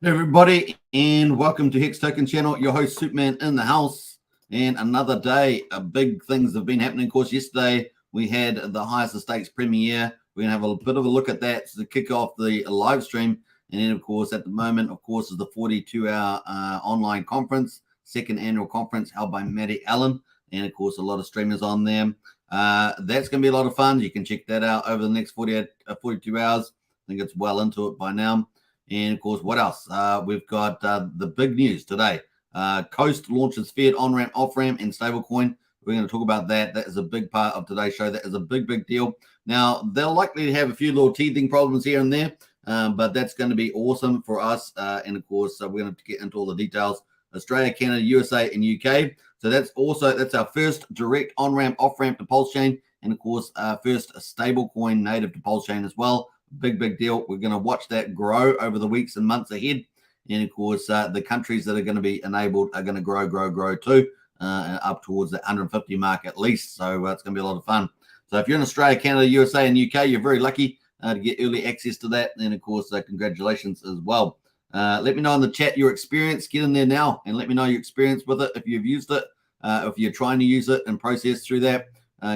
Hey everybody, and welcome to Hex Token Channel. Your host Superman in the house, and another day. Big things have been happening. Of course, yesterday we had the Heist of Stakes premiere. We're gonna have a bit of a look at that to kick off the live stream, and then of course at the moment, of course, is the 42-hour online conference, second annual conference held by Maddie Allen, and of course a lot of streamers on there. That's gonna be a lot of fun. You can check that out over the next 42 hours. I think it's well into it by now. And of course, what else? We've got the big news today. Coast launches Fiat Onramp, Offramp, and stablecoin. We're going to talk about that. That is a big part of today's show. That is a big deal. Now, they're likely to have a few little teething problems here and there, but that's going to be awesome for us. And of course, we're going to get into all the details. Australia, Canada, USA, and UK. So that's our first direct on-ramp, off-ramp to Pulsechain, and of course, first stablecoin native to Pulsechain as well. Big deal. We're going to watch that grow over the weeks and months ahead. And of course, the countries that are going to be enabled are going to grow too, up towards the 150 mark at least. So it's going to be a lot of fun. So if you're in Australia, Canada, USA, and UK, you're very lucky to get early access to that. And of course, congratulations as well. Let me know in the chat your experience. Get in there now and let me know your experience with it. If you've used it, if you're trying to use it and process through that,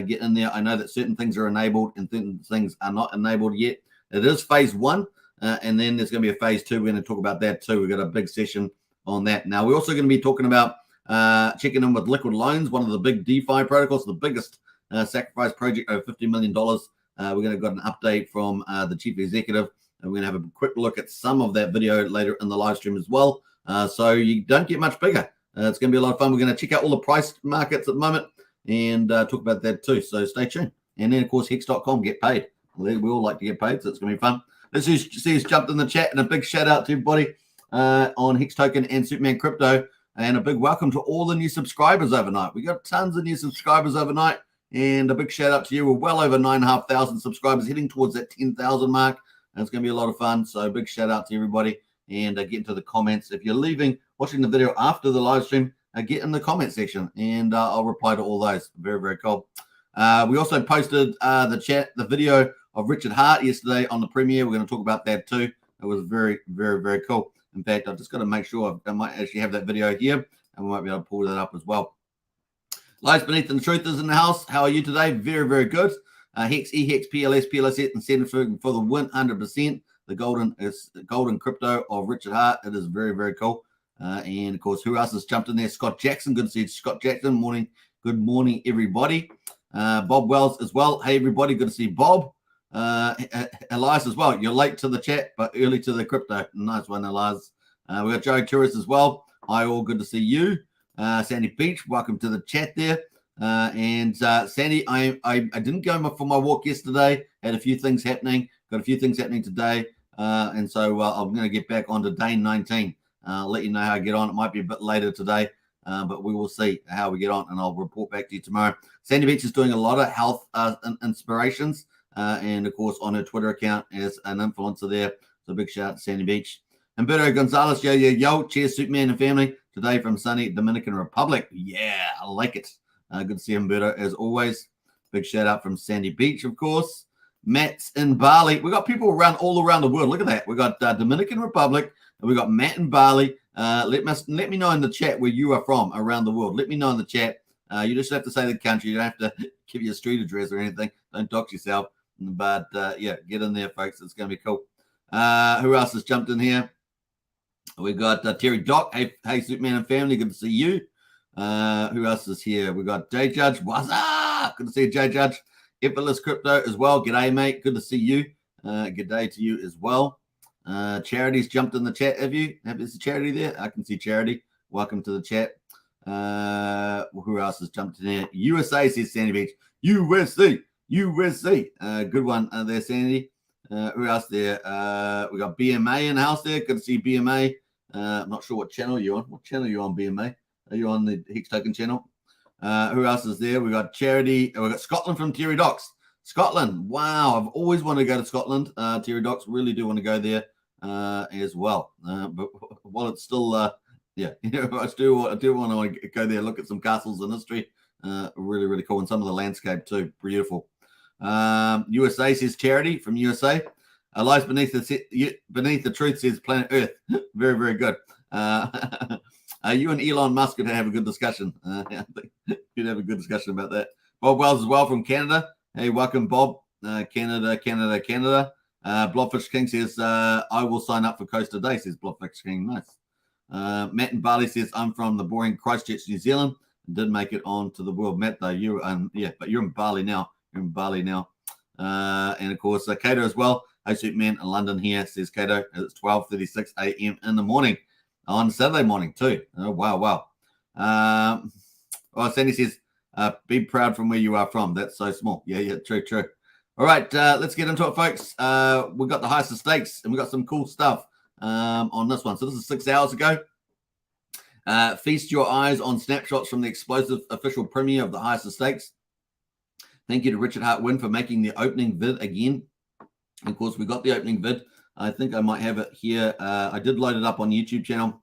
get in there. I know that certain things are enabled and certain things are not enabled yet. It is phase one, and then there's going to be a phase two. We're going to talk about that too. We've got a big session on that. Now, we're also going to be talking about checking in with Liquid Loans, one of the big DeFi protocols, the biggest sacrifice project, over $50 million. We're going to get an update from the chief executive, and we're going to have a quick look at some of that video later in the live stream as well. So you don't get much bigger. It's going to be a lot of fun. We're going to check out all the price markets at the moment and talk about that too. So stay tuned. And then, of course, Hex.com, get paid. We all like to get paid, so it's going to be fun. Let's see who's jumped in the chat, and a big shout out to everybody on Hex Token and Superman Crypto, and a big welcome to all the new subscribers overnight. We got tons of new subscribers overnight, and a big shout out to you. We're well over 9,500 subscribers, heading towards that 10,000 mark, and it's going to be a lot of fun. So big shout out to everybody, and get into the comments. If you're watching the video after the live stream, get in the comment section, and I'll reply to all those. Very cool. We also posted the video of Richard Hart yesterday on the premiere. We're going to talk about that too. It was very cool. In fact, I've just got to make sure I might actually have that video here, and we might be able to pull that up as well. Lives Beneath and the Truth is in the house. How are you today? Very good. Hex, EHEX, PLS, PLS, and Centrifuge for the win 100%. The golden crypto of Richard Hart. It is very cool. And of course, who else has jumped in there? Scott Jackson. Good to see you, Scott Jackson. Morning. Good morning, everybody. Bob Wells as well. Hey, everybody. Good to see Bob. Elias as well. You're late to the chat, but early to the crypto. Nice one, Elias. We got Joe Tourist as well. Hi, all. Good to see you. Sandy Beach, welcome to the chat there. And Sandy, I didn't go for my walk yesterday. Had a few things happening. Got a few things happening today. And so I'm going to get back onto day 19. Let you know how I get on. It might be a bit later today. But we will see how we get on, and I'll report back to you tomorrow. Sandy Beach is doing a lot of health inspirations, and of course on her Twitter account as an influencer there. So big shout out to Sandy Beach. Humberto Gonzalez, yo. Cheers, Superman and family. Today from sunny Dominican Republic. Yeah, I like it. Good to see Humberto as always. Big shout out from Sandy Beach, of course. Matt's in Bali. We got people all around the world. Look at that. We got Dominican Republic, and we got Matt in Bali. Let me know in the chat where you are from around the world. Let me know in the chat. You just have to say the country. You don't have to give you a street address or anything. Don't dox yourself. But yeah, get in there, folks. It's going to be cool. Who else has jumped in here? We got Terry Doc. Hey, Superman and family. Good to see you. Who else is here? We got J Judge. What's up? Good to see you, J Judge. Effortless Crypto as well. G'day, mate. Good to see you. Good day to you as well. Charity's jumped in the chat. Is the Charity there? I can see Charity. Welcome to the chat. Who else has jumped in here? USA, says Sandy Beach. USA. Good one there, Sandy. Who else there? We got BMA in the house there. Good to see BMA. I'm not sure what channel you're on. What channel are you on, BMA? Are you on the Hex Token channel? Who else is there? We got Charity. We got Scotland from Terry Docs. Scotland. Wow. I've always wanted to go to Scotland. Terry Docs really do want to go there as well. But while it's still, I do want to go there, look at some castles and history. Really cool. And some of the landscape too. Beautiful. USA, says Charity from USA. Lies beneath the truth, says Planet Earth. Very, very good. You and Elon Musk could have a good discussion. I think you'd have a good discussion about that. Bob Wells as well from Canada. Hey, welcome, Bob. Canada. Blobfish King says, I will sign up for Coast today, says Blobfish King. Nice. Matt in Bali says, I'm from the boring Christchurch, New Zealand. Didn't make it on to the world. Matt, though, but you're in Bali now. And of course, Cato as well. Hey, Superman in London here, says Cato. It's 12:36 a.m. in the morning on Saturday morning too. Oh, wow. Sandy says, be proud from where you are from. That's so small. Yeah, true. All right, let's get into it, folks. We've got the Heist of Stakes, and we've got some cool stuff on this one. So this is 6 hours ago. Feast your eyes on snapshots from the explosive official premiere of the Heist of Stakes. Thank you to Richard Hart-Wynn for making the opening vid again. Of course, we got the opening vid. I think I might have it here. I did load it up on the YouTube channel.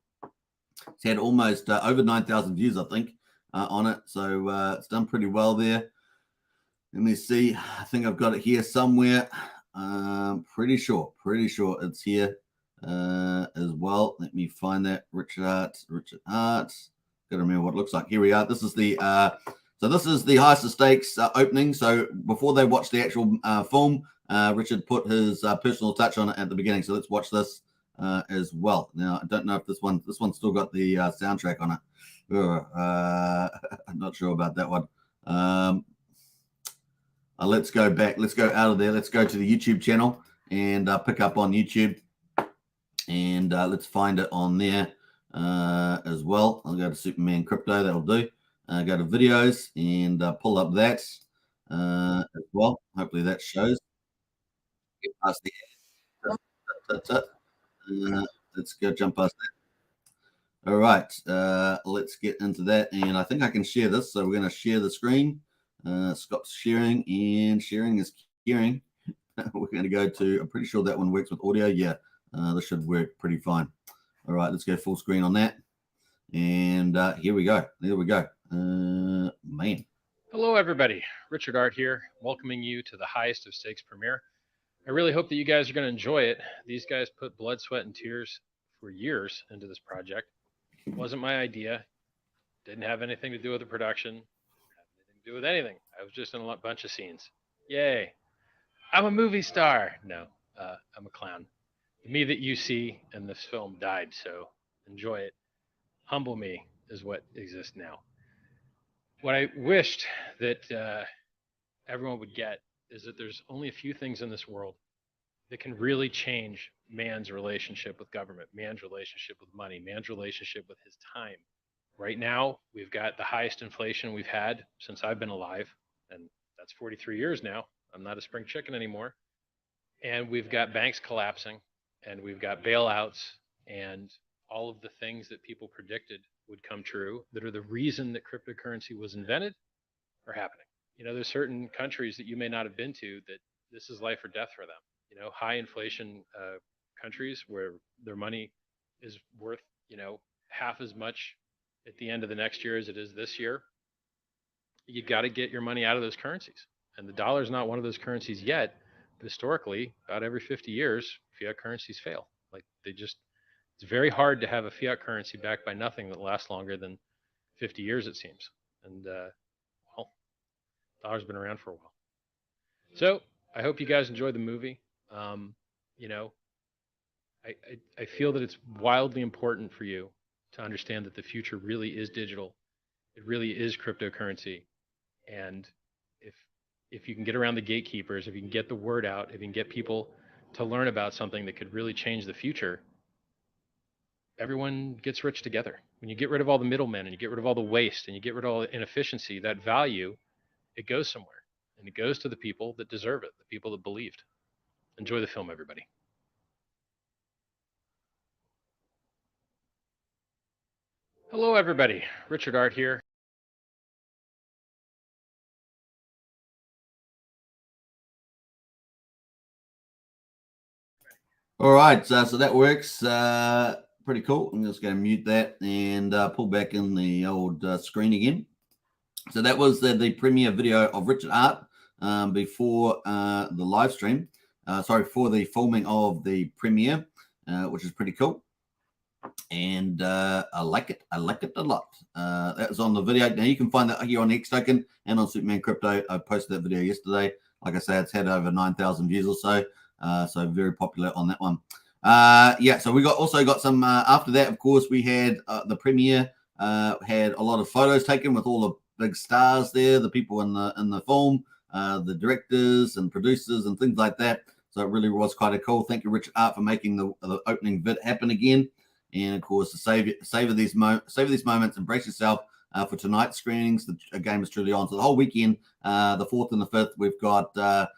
It's had almost over 9,000 views, I think, on it. So it's done pretty well there. Let me see. I think I've got it here somewhere. Pretty sure it's here as well. Let me find that. Richard Hart. Got to remember what it looks like. Here we are. This is the Heist of Stakes opening. So before they watch the actual film, Richard put his personal touch on it at the beginning. So let's watch this as well. Now I don't know if this one's still got the soundtrack on it. I'm not sure about that one. Let's go back. Let's go out of there. Let's go to the YouTube channel and pick up on YouTube. And let's find it on there as well. I'll go to Superman Crypto. That'll do. Go to videos and pull up that as well. Hopefully that shows. Get past the let's go jump past that. All right. Let's get into that. And I think I can share this. So we're going to share the screen. Scott's sharing, and sharing is caring. We're going to go to, I'm pretty sure that one works with audio. Yeah, this should work pretty fine. All right, let's go full screen on that. And here we go. There we go. Man. Hello, everybody. Richard Hart here, welcoming you to the Heist of Stakes premiere. I really hope that you guys are going to enjoy it. These guys put blood, sweat, and tears for years into this project. It wasn't my idea. Didn't have anything to do with the production. Do with anything. I was just in a bunch of scenes. Yay. I'm a movie star. No, I'm a clown. The me that you see in this film died, so enjoy it. Humble me is what exists now. What I wished that everyone would get is that there's only a few things in this world that can really change man's relationship with government, man's relationship with money, man's relationship with his time. Right now, we've got the highest inflation we've had since I've been alive, and that's 43 years now. I'm not a spring chicken anymore. And we've got banks collapsing, and we've got bailouts, and all of the things that people predicted would come true that are the reason that cryptocurrency was invented are happening. You know, there's certain countries that you may not have been to that this is life or death for them. You know, high inflation countries where their money is worth, half as much at the end of the next year as it is this year, you got to get your money out of those currencies. And the dollar is not one of those currencies yet. But historically, about every 50 years, fiat currencies fail. It's very hard to have a fiat currency backed by nothing that lasts longer than 50 years, it seems. And, dollar's been around for a while. So I hope you guys enjoy the movie. I feel that it's wildly important for you to understand that the future really is digital. It really is cryptocurrency. And if you can get around the gatekeepers, if you can get the word out, if you can get people to learn about something that could really change the future, everyone gets rich together. When you get rid of all the middlemen and you get rid of all the waste and you get rid of all the inefficiency, that value, it goes somewhere. And it goes to the people that deserve it, the people that believed. Enjoy the film, everybody. Hello, everybody. Richard Hart here. All right, so that works. Pretty cool. I'm just going to mute that and pull back in the old screen again. So that was the premiere video of Richard Hart before the live stream. for the filming of the premiere, which is pretty cool. And I like it. I like it a lot. That was on the video. Now you can find that here on Hex Token and on Superman Crypto. I posted that video yesterday. Like I said, it's had over 9,000 views or so. So very popular on that one. Yeah, so we also got some after that. Of course, we had the premiere. Had a lot of photos taken with all the big stars there, the people in the film, the directors and producers and things like that. So it really was quite a cool. Thank you, Richard Art, for making the opening vid happen again. And of course, to savor these moments, embrace yourself for tonight's screenings. The game is truly on. So the whole weekend, the 4th and the 5th, we've got the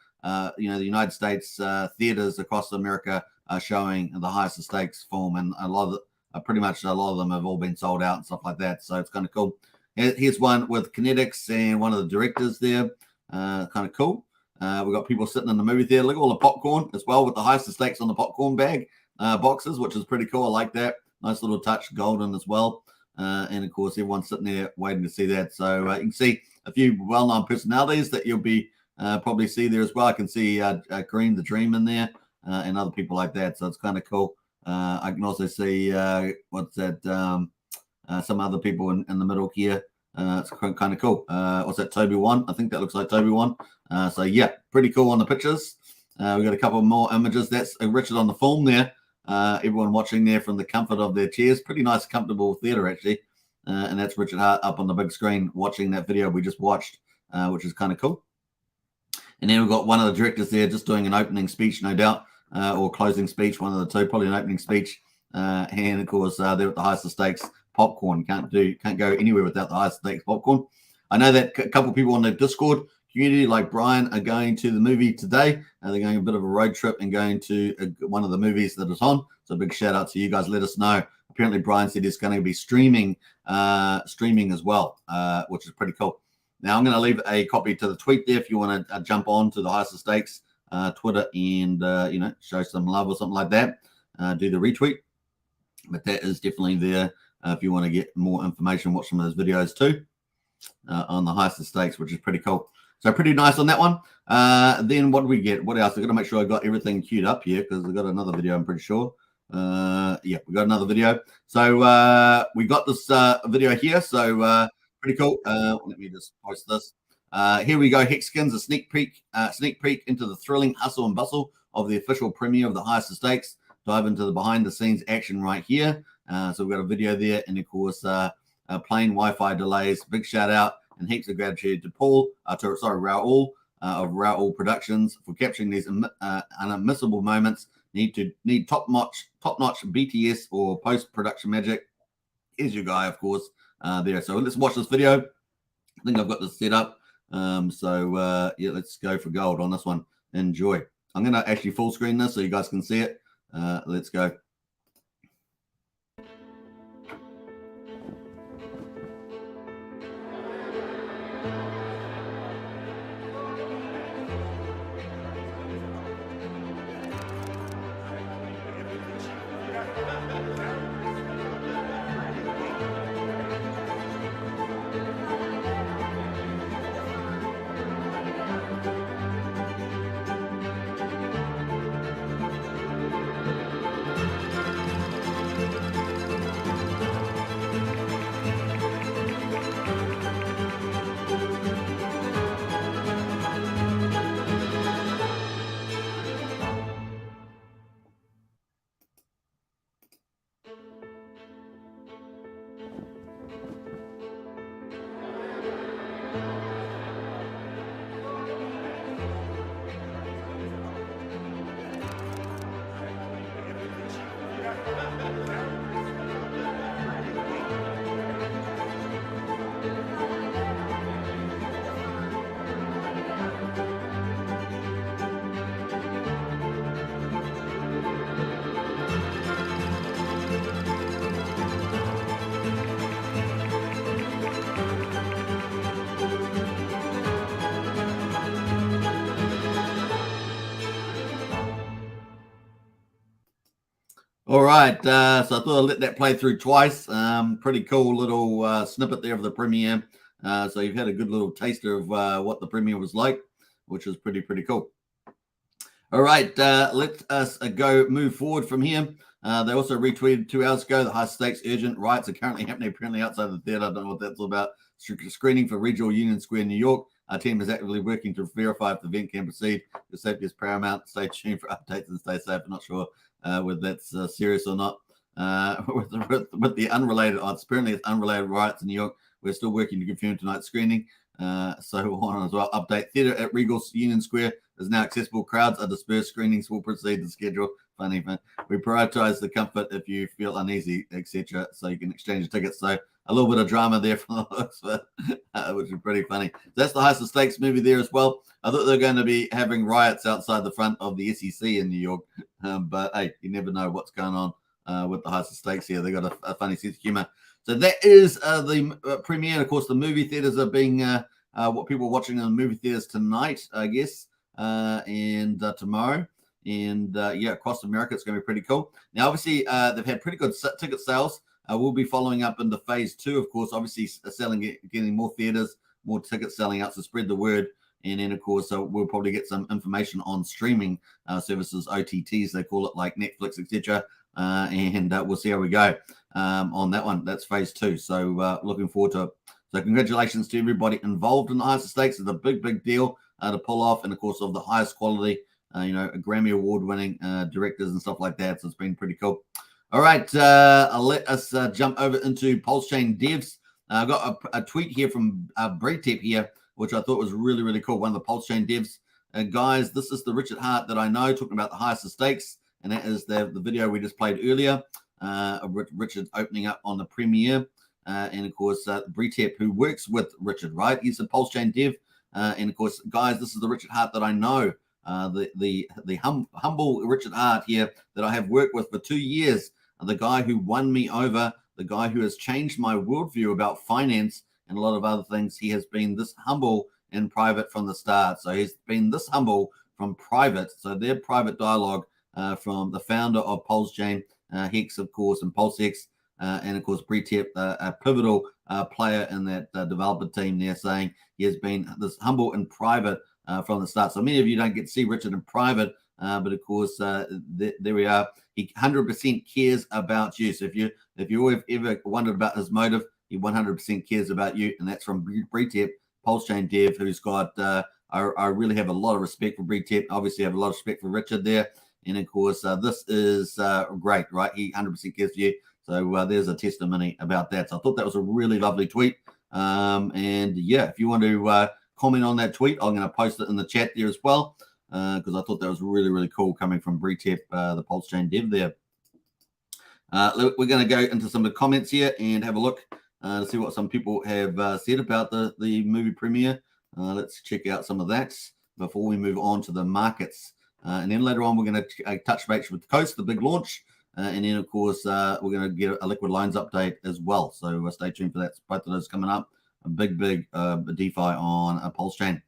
United States theaters across America showing the Heist of Stakes film, and a lot of pretty much a lot of them have all been sold out and stuff like that. So it's kind of cool. Here's one with Kinetics and one of the directors there. Kind of cool. We've got people sitting in the movie theater. Look at all the popcorn as well with the Heist of Stakes on the popcorn bag boxes, which is pretty cool. I like that. Nice little touch, golden as well. And of course, everyone's sitting there waiting to see that. So you can see a few well-known personalities that you'll be probably see there as well. I can see Kareem the Dream in there and other people like that. So it's kind of cool. I can also see what's that? Some other people in the middle here. It's kind of cool. What's that? Toby One. I think that looks like Toby One. So yeah, pretty cool on the pictures. We got a couple more images. That's Richard on the film there. Everyone watching there from the comfort of their chairs. Pretty nice, comfortable theater actually. And that's Richard Hart up on the big screen watching that video we just watched, which is kind of cool. And then we've got one of the directors there just doing an opening speech, no doubt, or closing speech, one of the two, probably an opening speech. And of course, they're at the Heist of Stakes popcorn. Can't go anywhere without the Heist of Stakes popcorn. I know that a couple of people on the Discord community, like Brian, are going to the movie today. They're going a bit of a road trip and going to one of the movies that is on. So a big shout out to you guys. Let us know. Apparently, Brian said he's going to be streaming as well, which is pretty cool. Now, I'm going to leave a copy to the tweet there if you want to jump on to the Heist of Stakes Twitter and, show some love or something like that. Do the retweet. But that is definitely there if you want to get more information, watch some of those videos too on the Heist of Stakes, which is pretty cool. So pretty nice on that one. Then what do we get? What else? I've got to make sure I got everything queued up here because we've got another video, I'm pretty sure. Yeah, we got another video. So we got this video here. So pretty cool. Let me just post this. Here we go. Hexkins, a sneak peek into the thrilling hustle and bustle of the official premiere of the Heist of Stakes. Dive into the behind the scenes action right here. So we've got a video there, and of course, plane Wi-Fi delays. Big shout out and heaps of gratitude to Raul of Raul Productions for capturing these unmissable moments. Need top-notch BTS or post-production magic. Here's your guy, of course, there. So let's watch this video. I think I've got this set up. Yeah, let's go for gold on this one. Enjoy. I'm going to actually full screen this so you guys can see it. Let's go. All right, so I thought I'd let that play through twice. Pretty cool little snippet there of the premiere. So you've had a good little taster of what the premiere was like, which was pretty cool. All right, let us move forward from here. They also retweeted 2 hours ago, the high stakes urgent riots are currently happening apparently outside the theater. I don't know what that's all about. Screening for Regional Union Square, New York. Our team is actively working to verify if the event can proceed. Your safety is paramount. Stay tuned for updates and stay safe. I'm not sure whether that's serious or not. With the unrelated, apparently it's unrelated riots in New York. We're still working to confirm tonight's screening. So on as well. Update: theater at Regal Union Square is now accessible. Crowds are dispersed. Screenings will proceed to schedule. Funny, man. We prioritize the comfort if you feel uneasy, etc. So you can exchange your tickets. So a little bit of drama there from the looks of it, which is pretty funny. So that's the Heist of Stakes movie there as well. I thought they were going to be having riots outside the front of the SEC in New York, but hey, you never know what's going on with the Heist of Stakes here. They got a funny sense of humor. So that is the premiere. And of course, the movie theaters are being what people are watching in the movie theaters tonight, I guess, and tomorrow. And yeah, across America, it's going to be pretty cool. Now, obviously, they've had pretty good ticket sales. We'll be following up into phase 2, of course, obviously getting more theaters, more tickets selling out to spread the word. And then, of course, we'll probably get some information on streaming services, OTTs, they call it, like Netflix, etc. And we'll see how we go on that one. That's phase 2. So looking forward to it. So congratulations to everybody involved in the Heist of Stakes. It's a big, big deal to pull off. And, of course, of the highest quality, Grammy Award-winning directors and stuff like that. So it's been pretty cool. All right, let us jump over into Pulsechain devs. I got a tweet here from Breatep here, which I thought was really, really cool. One of the Pulsechain devs. Guys, this is the Richard Hart that I know, talking about the Heist of Stakes. And that is the video we just played earlier of Richard opening up on the premiere. And, of course, Breatep, who works with Richard, right? He's a Pulsechain dev. And, of course, guys, this is the Richard Hart that I know. The humble Richard Hart here that I have worked with for 2 years. The guy who won me over, the guy who has changed my worldview about finance and a lot of other things. He has been this humble in private from the start. So he's been this humble from private. So their private dialogue from the founder of Pulsechain, Hex, of course, and Pulsechain, and of course, Breatep, a pivotal player in that developer team there, saying he has been this humble in private from the start. So many of you don't get to see Richard in private, but of course, there we are. He 100% cares about you. So if you ever wondered about his motive, he 100% cares about you, and that's from Breatep, Pulsechain dev, who's got. I really have a lot of respect for Breatep. Obviously, I have a lot of respect for Richard there, and of course, this is great, right? He 100% cares for you. So there's a testimony about that. So I thought that was a really lovely tweet. And yeah, if you want to comment on that tweet, I'm going to post it in the chat there as well, because I thought that was really, really cool coming from Breatep, the Pulsechain dev there. We're going to go into some of the comments here and have a look to see what some people have said about the movie premiere. Let's check out some of that before we move on to the markets. And then later on, we're going to touch base with Coast, the big launch. And then, of course, we're going to get a liquid loans update as well. So stay tuned for that. Both of those coming up. A big DeFi on Pulsechain.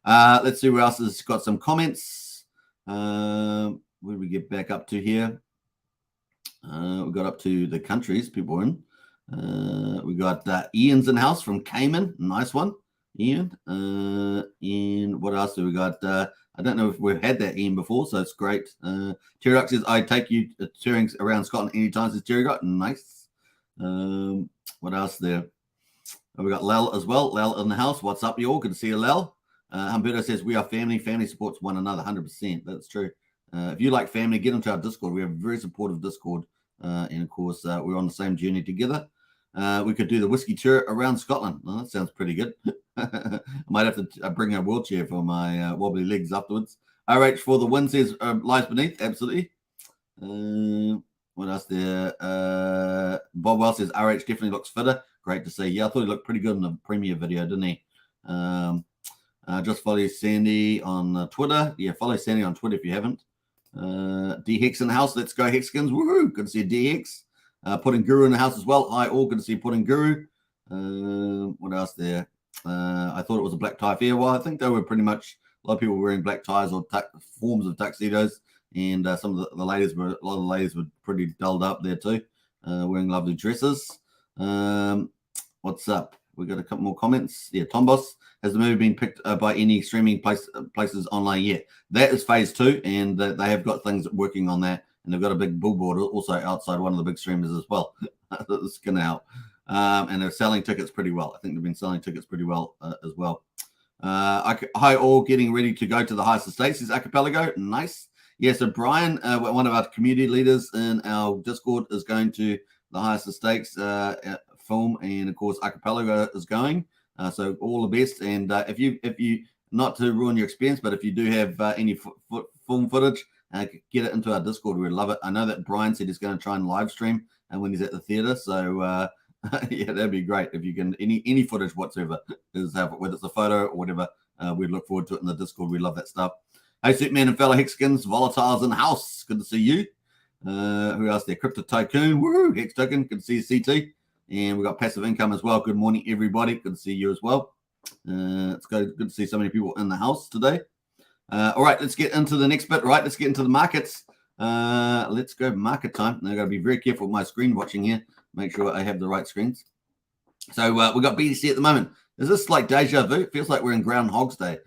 Let's see who else has got some comments. Where did we get back up to here? We got up to the countries people are in. We got Ian's in house from Cayman. Nice one, Ian. And what else do we got? I don't know if we've had that Ian before, so it's great. Terry Duck says, I take you touring around Scotland anytime, says Terry Duck. Nice. What else there? We got Lel as well. Lel in the house. What's up, you all? Good to see you, Lel. Humberto says, we are family. Family supports one another, 100%. That's true. If you like family, get into our Discord. We have a very supportive Discord. And, of course, we're on the same journey together. We could do the whiskey tour around Scotland. Well, that sounds pretty good. I might have to bring a wheelchair for my wobbly legs afterwards. RH for the win says lies beneath. Absolutely. What else there? Bob Wells says RH definitely looks fitter. Great to see. Yeah, I thought he looked pretty good in the premiere video, didn't he? Just follow Sandy on Twitter. Yeah, follow Sandy on Twitter if you haven't. D-Hex in the house. Let's go, Hexkins. Woohoo! Good to see D-Hex. Pudding Guru in the house as well. Hi, all. Good to see Pudding Guru. What else there? I thought it was a black tie fair. Well, I think they were pretty much a lot of people wearing black ties or forms of tuxedos, and some of the ladies were a lot of the ladies were pretty dulled up there too, wearing lovely dresses. What's up? We got a couple more comments. Yeah, Tom Boss. Has the movie been picked by any streaming places online yet? That is phase 2, and they have got things working on that, and they've got a big billboard also outside one of the big streamers as well. That's going to help. And they're selling tickets pretty well. I think they've been selling tickets pretty well as well. Hi all, getting ready to go to the Heist of Stakes. Is Archipelago nice? Yeah, so Brian, one of our community leaders in our Discord, is going to the Heist of Stakes film, and of course Archipelago is going. So all the best. And if you not to ruin your experience, but if you do have any film footage, get it into our Discord. We'd love it. I know that Brian said he's going to try and live stream and when he's at the theater. So yeah, that'd be great if you can any footage whatsoever is whether it's a photo or whatever. We'd look forward to it in the Discord. We love that stuff. Hey, Superman and fellow Hexkins, volatiles in the house. Good to see you. Who else there? Crypto Tycoon. Woo! Hex Token. Good to see you, CT. And we got passive income as well. Good morning, everybody. Good to see you as well. It's good to see so many people in the house today. All right, let's get into the next bit. Right, let's get into the markets. Let's go market time. Now, I've got to be very careful with my screen watching here. Make sure I have the right screens. So we got BTC at the moment. Is this like deja vu? It feels like we're in Groundhog's Day.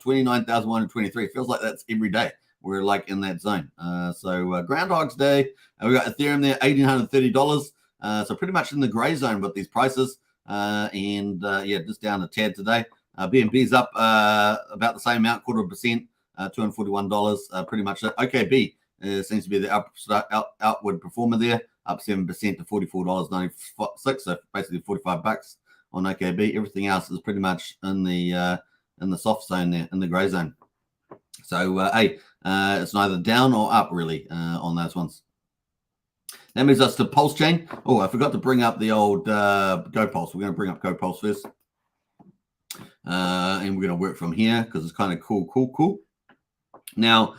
29,123. Feels like that's every day. We're like in that zone. So Groundhog's Day. We got Ethereum there, $1,830. So pretty much in the gray zone with these prices. Yeah, just down a tad today. BNB's up about the same amount, 0.25%, $241. Pretty much it. OKB seems to be the outward performer there, up 7% to $44.96. So basically $45 on OKB. Everything else is pretty much in the soft zone there, in the gray zone. So hey, it's neither down or up really on those ones. That moves us to Pulsechain. Oh, I forgot to bring up the old GoPulse. We're going to bring up GoPulse first. And we're going to work from here because it's kind of cool. Now,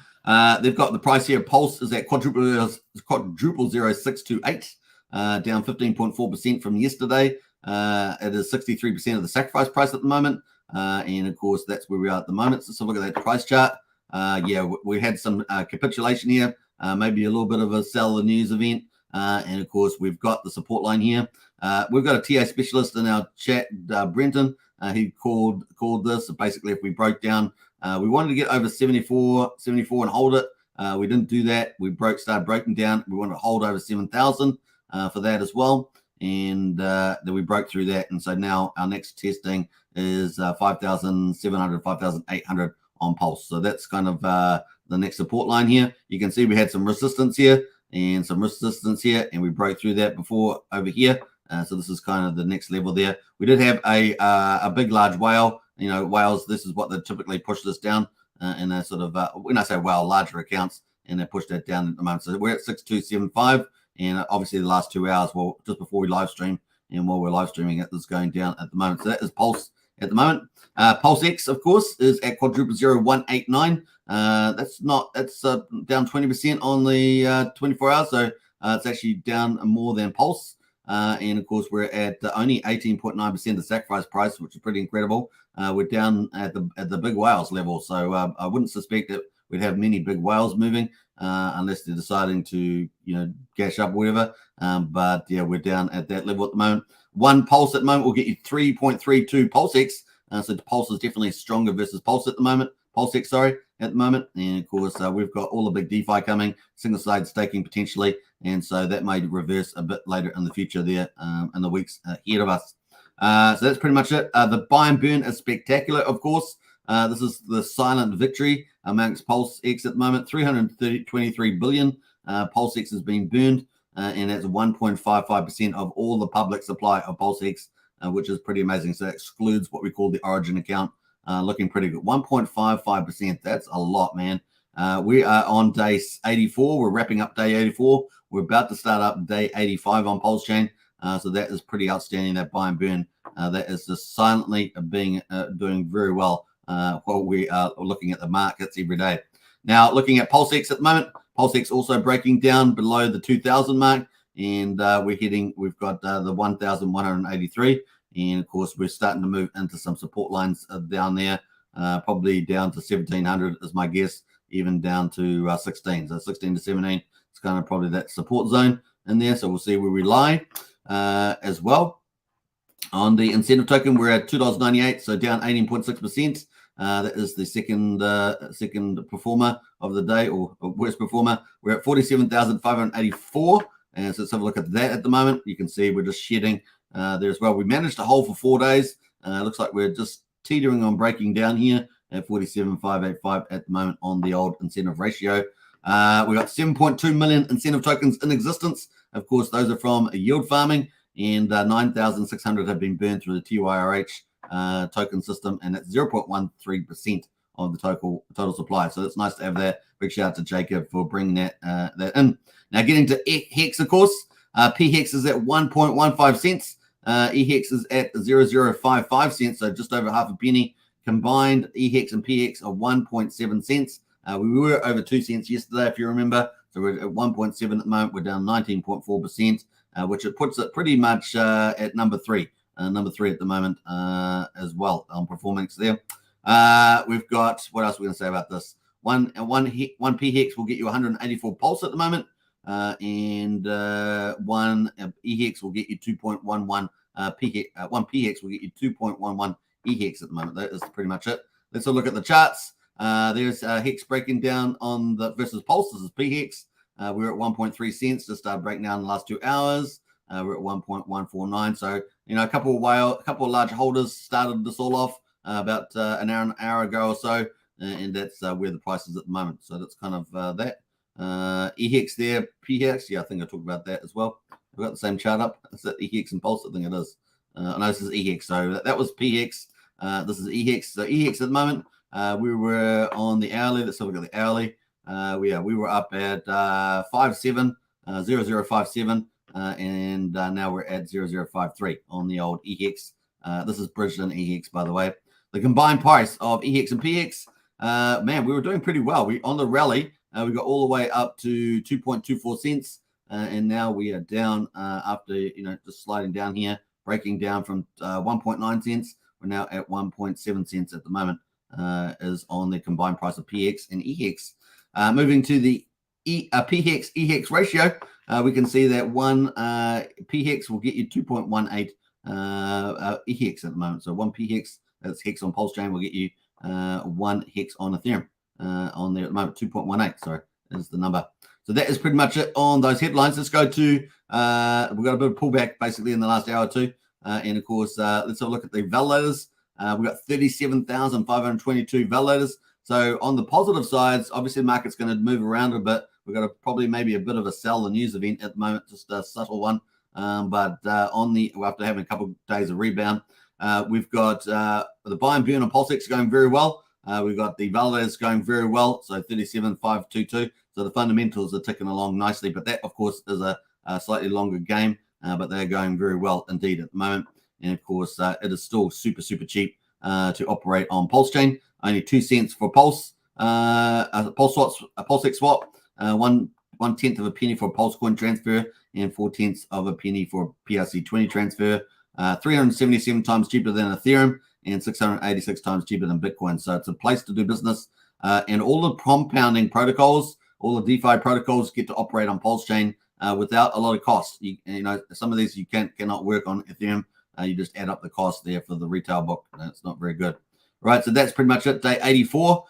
they've got the price here. Pulse is at quadruple 0628, down 15.4% from yesterday. It is 63% of the sacrifice price at the moment. And of course, that's where we are at the moment. So look at that price chart. Yeah, we had some capitulation here, maybe a little bit of a sell the news event. And of course, we've got the support line here. We've got a TA specialist in our chat, Brenton. He called this. Basically, if we broke down, we wanted to get over 74 and hold it. We didn't do that. We started breaking down. We wanted to hold over 7,000 for that as well. And then we broke through that. And so now our next testing is 5,700, 5,800 on Pulse. So that's kind of the next support line here. You can see we had some resistance here and some resistance here, and we broke through that before over here. So this is kind of the next level there. We did have a big, large whale. You know, whales, this is what they typically push this down in a sort of, when I say whale, larger accounts, and they push that down at the moment. So we're at 6275, and obviously the last 2 hours, well, just before we live stream, and while we're live streaming it, is going down at the moment. So that is Pulse at the moment. Pulse X, of course, is at quadruple 0189. That's down 20% on the 24 hours. So it's actually down more than Pulse. And of course, we're at only 18.9% of the sacrifice price, which is pretty incredible. We're down at the big whales level. So I wouldn't suspect that we'd have many big whales moving unless they're deciding to, gash up or whatever. But yeah, we're down at that level at the moment. One Pulse at the moment will get you 3.32 Pulse X. So Pulse is definitely stronger versus Pulse at the moment. Pulse X, sorry, at the moment. And of course, we've got all the big DeFi coming, single-sided staking potentially. And so that may reverse a bit later in the future there in the weeks ahead of us. So that's pretty much it. The buy and burn is spectacular, of course. This is the silent victory amongst Pulse X at the moment. 323 billion Pulse X has been burned. And that's 1.55% of all the public supply of Pulse X, which is pretty amazing. So that excludes what we call the origin account. Looking pretty good. 1.55%. That's a lot, man. We are on day 84. We're wrapping up day 84. We're about to start up day 85 on Pulsechain. So that is pretty outstanding, that buy and burn. That is just silently doing very well while we are looking at the markets every day. Now, looking at PulseX at the moment, PulseX also breaking down below the 2,000 mark. And we've got the 1,183. And of course, we're starting to move into some support lines down there, probably down to 1,700 is my guess, even down to 16. So 16 to 17, it's kind of probably that support zone in there. So we'll see where we lie as well. On the incentive token, we're at $2.98, so down 18.6%. That is the second performer of the day, or worst performer. We're at 47,584. And so let's have a look at that at the moment. You can see we're just shedding there as well. We managed to hold for 4 days. Looks like we're just teetering on breaking down here at 47,585 at the moment on the old incentive ratio. We got 7.2 million incentive tokens in existence. Of course, those are from yield farming, and 9,600 have been burned through the TYRH token system, and that's 0.13% of the total supply. So it's nice to have that. Big shout out to Jacob for bringing that in. Now getting to Hex, of course, P-Hex is at 1.15 cents. E-Hex is at 0.055 cents, so just over half a penny. Combined E-Hex and P-Hex are 1.7 cents. We were over 2 cents yesterday, if you remember. So we're at 1.7 at the moment. We're down 19.4%, which it puts it pretty much at number 3. Number 3 at the moment as well on performance there. We've got, what else are we going to say about this? One P-Hex will get you 184 pulse at the moment. And one E-Hex will get you 2.11 P-Hex. One P-Hex will get you 2.11 E-Hex at the moment. That is pretty much it. Let's have a look at the charts. There's Hex breaking down on the versus pulse. This is P-Hex. We're at 1.3 cents. Just breaking down in the last 2 hours. We're at 1.149. So, a couple of large holders started this all off about an hour ago or so, and that's where the price is at the moment. So that's kind of that. E-Hex there, P-Hex. Yeah, I think I talked about that as well. We've got the same chart up. Is that E-Hex and Pulse? I think it is. No, this is E-Hex. So that was P-Hex. This is E-Hex. So E-Hex at the moment, we were on the hourly. Let's have a look at the hourly. We were up at 0057, and now we're at 0053 on the old E-Hex. This is bridged in E-Hex, by the way. The combined price of E-Hex and P-Hex, man, we were doing pretty well. We on the rally. We got all the way up to 2.24 cents, and now we are down after just sliding down here, breaking down from 1.9 cents. We're now at 1.7 cents at the moment. Is on the combined price of PX and EX. Moving to the PX EX ratio, we can see that one PX will get you 2.18 EX at the moment. So one PX, that's Hex on Pulsechain, will get you 1 Hex on Ethereum. On there at the moment, 2.18, sorry, is the number. So that is pretty much it on those headlines. Let's go to, we've got a bit of pullback basically in the last hour or two. And of course, let's have a look at the validators. We've got 37,522 validators. So on the positive sides, obviously the market's going to move around a bit. We've got probably maybe a bit of a sell the news event at the moment, just a subtle one. But after having a couple of days of rebound, we've got the buy and burn on Pulsechain going very well. We've got the validators going very well, so 37,522. So the fundamentals are ticking along nicely, but that, of course, is a slightly longer game, but they're going very well indeed at the moment. And, of course, it is still super, super cheap to operate on Pulsechain. Only 2 cents for Pulse, a Pulsex swap, 1/10 of a penny for a Pulse coin transfer, and 4/10 of a penny for a PRC20 transfer. 377 times cheaper than Ethereum, and 686 times cheaper than Bitcoin. So it's a place to do business. And all the compounding protocols, all the DeFi protocols get to operate on Pulsechain without a lot of cost. Some of these you cannot work on Ethereum. You just add up the cost there for the retail book. It's not very good. Right, so that's pretty much it. Day 84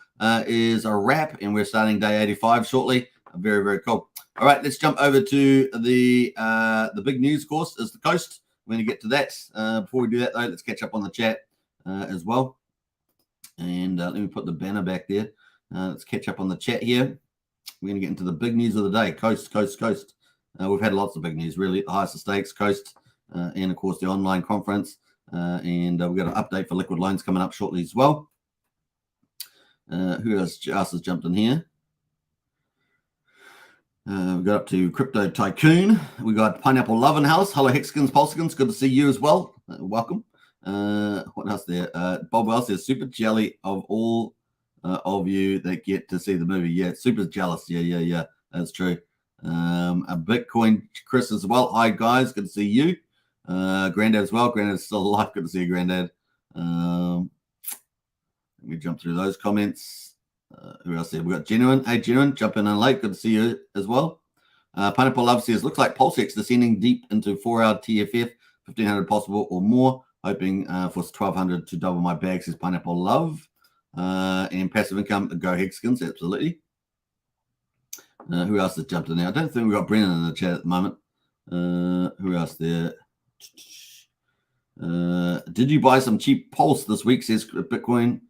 is a wrap, and we're starting day 85 shortly. Very, very cool. All right, let's jump over to the big news course is the Coast. We're going to get to that. Before we do that, though, let's catch up on the chat as well. And let me put the banner back there. Let's catch up on the chat here. We're going to get into the big news of the day. Coast. We've had lots of big news, really. Heist of Stakes, Coast, and, of course, the online conference. And we've got an update for liquid loans coming up shortly as well. Who else has jumped in here? We got up to Crypto Tycoon. We got Pineapple Love and House. Hello, Hexkins, Pulsekins. Good to see you as well. Welcome. What else there? Bob Wells says, super jelly of all of you that get to see the movie. Yeah, super jealous. Yeah. That's true. A Bitcoin Chris as well. Hi, guys. Good to see you. Granddad as well. Granddad's still alive. Good to see you, Granddad. Let me jump through those comments. Who else there? We got Genuine. Hey, Genuine, jump in late. Good to see you as well. Pineapple Love says, looks like Pulsex descending deep into 4-hour TFF 1,500 possible or more. Hoping for 1,200 to double my bag, says Pineapple Love. And passive income, go Hexkins, absolutely. Who else has jumped in there? I don't think we've got Brennan in the chat at the moment. Who else there? Did you buy some cheap Pulse this week, says Bitcoin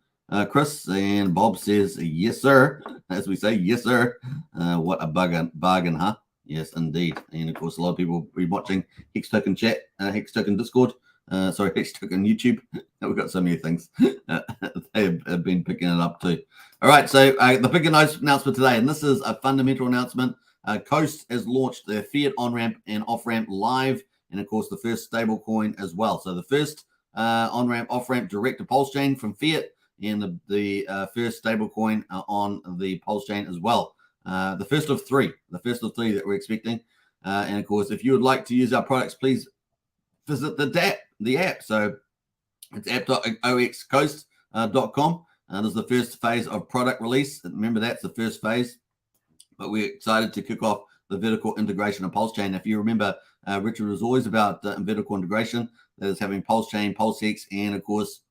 Chris? And Bob says, yes, sir. As we say, yes, sir. What a bargain, huh? Yes, indeed. And, of course, a lot of people will be watching Hex Token chat, Hex Token Discord. Sorry, Hex Token YouTube. We've got so many things. They have been picking it up too. All right, so the big announcement today, and this is a fundamental announcement. Coast has launched their Fiat Onramp and Offramp live, and of course the first stable coin as well. So the first Onramp, Offramp direct to Pulsechain from Fiat, and the first stable coin on the Pulsechain as well. The first of three that we're expecting. And of course, if you would like to use our products, please visit the app. So it's app.oxcoast.com. This is the first phase of product release. Remember, that's the first phase. But we're excited to kick off the vertical integration of Pulsechain. If you remember, Richard was always about vertical integration. That is having Pulsechain, PulseX, and of course,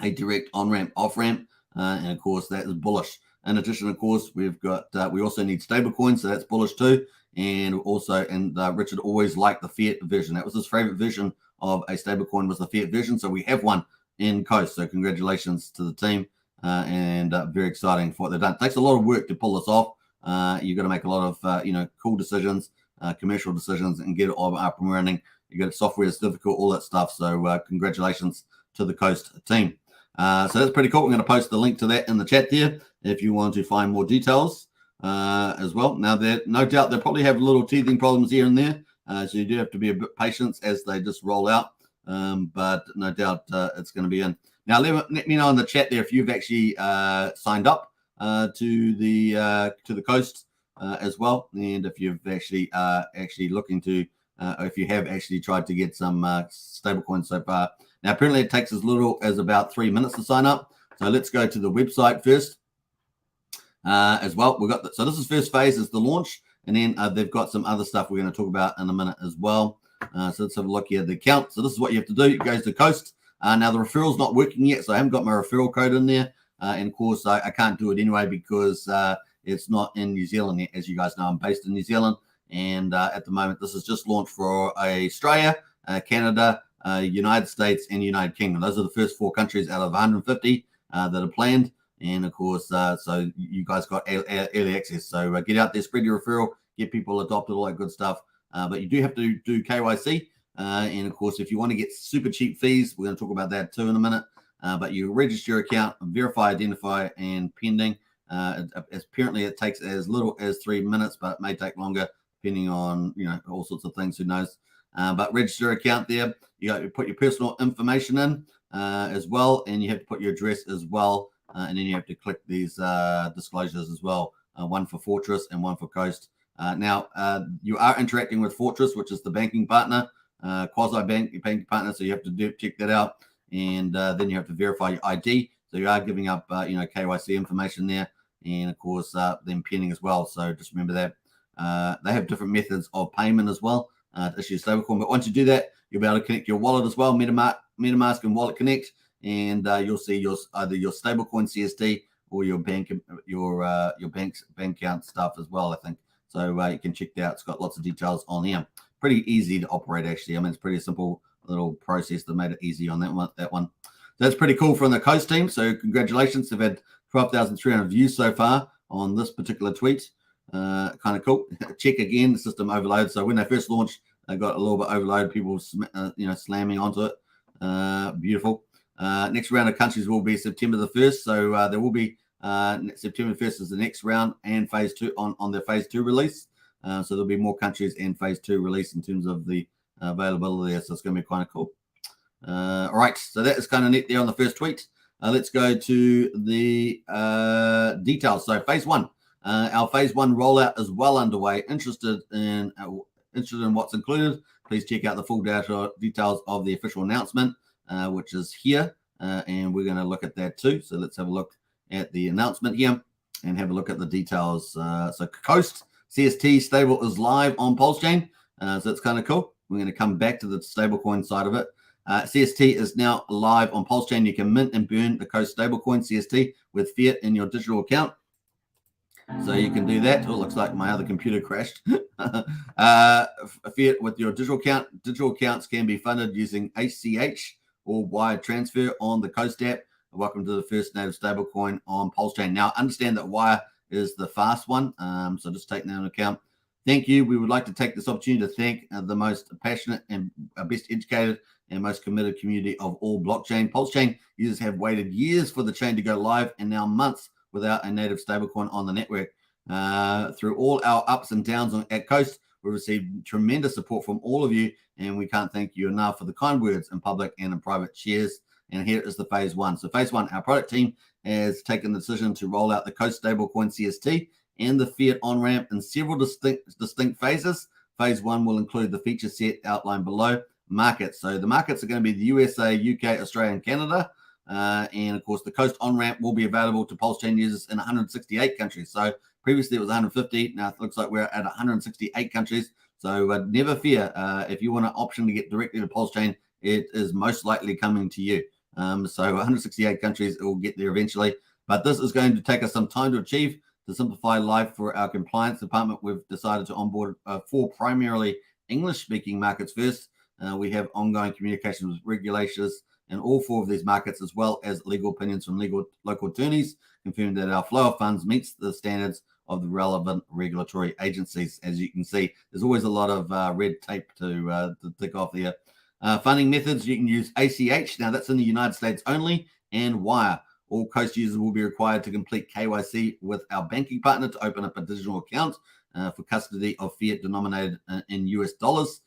a direct on-ramp, off-ramp. And of course, that is bullish. In addition, of course, we've got we also need stable coins, so that's bullish too. And also, Richard always liked the fiat version. That was his favorite version of a stable coin, was the fiat version. So we have one in Coast. So congratulations to the team, and very exciting for what they've done. It takes a lot of work to pull this off. You've got to make a lot of cool decisions, commercial decisions, and get it all up and running. You got software that's difficult, all that stuff. So congratulations to the Coast team. So that's pretty cool. We're going to post the link to that in the chat there if you want to find more details as well. Now, no doubt they'll probably have little teething problems here and there, so you do have to be a bit patient as they just roll out. But no doubt it's going to be in. Now, let me know in the chat there if you've actually signed up to the Coast as well, and if you've actually looking to, if you have actually tried to get some stablecoins so far. Now, apparently it takes as little as about 3 minutes to sign up. So let's go to the website first as well. We've got so this is first phase, is the launch, and then they've got some other stuff we're going to talk about in a minute as well. So let's have a look here at the account. So this is what you have to do. It goes to Coast. Now the referral's not working yet, so I haven't got my referral code in there. And of course, I can't do it anyway because it's not in New Zealand yet. As you guys know, I'm based in New Zealand, and at the moment, this is just launched for Australia, Canada, United States, and United Kingdom. Those are the first 4 countries out of 150 that are planned. And of course, so you guys got early access. So get out there, spread your referral, get people adopted, all that good stuff. But you do have to do KYC. And of course, if you want to get super cheap fees, we're going to talk about that too in a minute. But you register your account, verify, identify, and pending. Apparently, it takes as little as 3 minutes, but it may take longer depending on all sorts of things. Who knows? But register your account there. You got to put your personal information in as well, and you have to put your address as well, and then you have to click these disclosures as well. One for Fortress and one for Coast. Now you are interacting with Fortress, which is the banking partner, quasi banking partner. So you have to check that out. And then you have to verify your ID. So you are giving up, KYC information there, and of course, then pinning as well. So just remember that they have different methods of payment as well to issue a stablecoin. But once you do that, you'll be able to connect your wallet as well, MetaMask and Wallet Connect, and you'll see either your stablecoin CST or your bank's bank account stuff as well, I think. So you can check that out. It's got lots of details on here. Pretty easy to operate, actually. I mean, it's pretty simple little process that made it easy on that one. So that's pretty cool from the Coast team. So congratulations. They've had 12,300 views so far on this particular tweet. Kind of cool. Check again, the system overload. So when they first launched, they got a little bit overload. People, slamming onto it. Beautiful. Next round of countries will be September the 1st. So there will be September 1st is the next round, and phase 2 on their phase 2 release. So there'll be more countries and phase 2 release in terms of the availability there. So it's going to be kind of cool. All right. So that is kind of neat there on the first tweet. Let's go to the details. So phase 1, our phase 1 rollout is well underway. Interested in what's included, please check out the full details of the official announcement, which is here. And we're going to look at that too. So let's have a look at the announcement here and have a look at the details. So Coast CST stable is live on Pulsechain. So that's kind of cool. We're going to come back to the stablecoin side of it. CST is now live on Pulsechain. You can mint and burn the Coast stablecoin CST with fiat in your digital account. So you can do that. Oh, looks like my other computer crashed. Fiat with your digital account. Digital accounts can be funded using ACH or wire transfer on the Coast app. Welcome to the first native stablecoin on Pulsechain. Now, understand that wire is the fast one. So just take that into account. Thank you. We would like to take this opportunity to thank the most passionate and best educated and most committed community of all blockchain. Pulsechain users have waited years for the chain to go live and now months without a native stablecoin on the network. Through all our ups and downs at Coast, we've received tremendous support from all of you, and we can't thank you enough for the kind words in public and in private. Cheers. And here is the phase one. So phase one, our product team has taken the decision to roll out the Coast stablecoin CST and the fiat Onramp in several distinct phases. Phase one will include the feature set outlined below. Markets. So the markets are going to be the USA, UK, Australia, and Canada. And of course, the Coast Onramp will be available to Pulsechain users in 168 countries. So previously it was 150. Now it looks like we're at 168 countries. So never fear. If you want an option to get directly to Pulsechain, it is most likely coming to you. So 168 countries, it will get there eventually. But this is going to take us some time to achieve. To simplify life for our compliance department, we've decided to onboard 4 primarily English-speaking markets first. We have ongoing communications with regulators in all 4 of these markets, as well as legal opinions from local attorneys, confirming that our flow of funds meets the standards of the relevant regulatory agencies. As you can see, there's always a lot of red tape to tick off there. Funding methods, you can use ACH. Now, that's in the United States only, and wire. All Coast users will be required to complete KYC with our banking partner to open up a digital account for custody of fiat denominated in US dollars.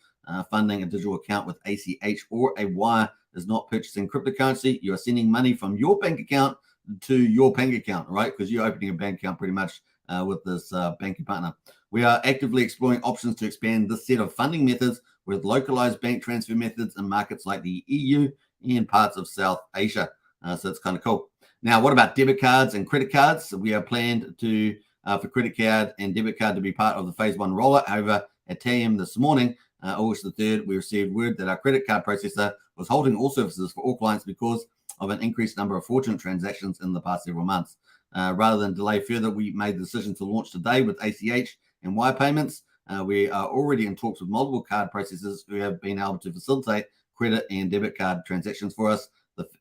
Funding a digital account with ACH or a wire is not purchasing cryptocurrency. You are sending money from your bank account to your bank account, right? Because you're opening a bank account pretty much with this banking partner. We are actively exploring options to expand this set of funding methods with localized bank transfer methods in markets like the EU and parts of South Asia. So it's kind of cool. Now, what about debit cards and credit cards? We are planned to for credit card and debit card to be part of the phase one rollout. However, at 10 a.m. this morning, August the 3rd, we received word that our credit card processor was holding all services for all clients because of an increased number of fraudulent transactions in the past several months. Rather than delay further, we made the decision to launch today with ACH and wire payments. We are already in talks with multiple card processors who have been able to facilitate credit and debit card transactions for us.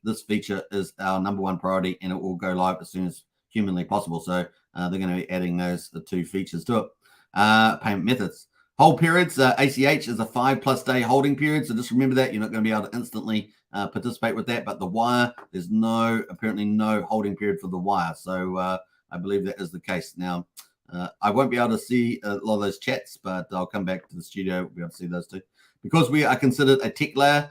This feature is our number one priority, and it will go live as soon as humanly possible. So they're going to be adding those 2 features to it. Payment methods. Hold periods. ACH is a 5+ day holding period. So just remember that. You're not going to be able to instantly participate with that. But the wire, there's apparently no holding period for the wire. So I believe that is the case. Now, I won't be able to see a lot of those chats, but I'll come back to the studio. We'll be able to see those too. Because we are considered a tech layer,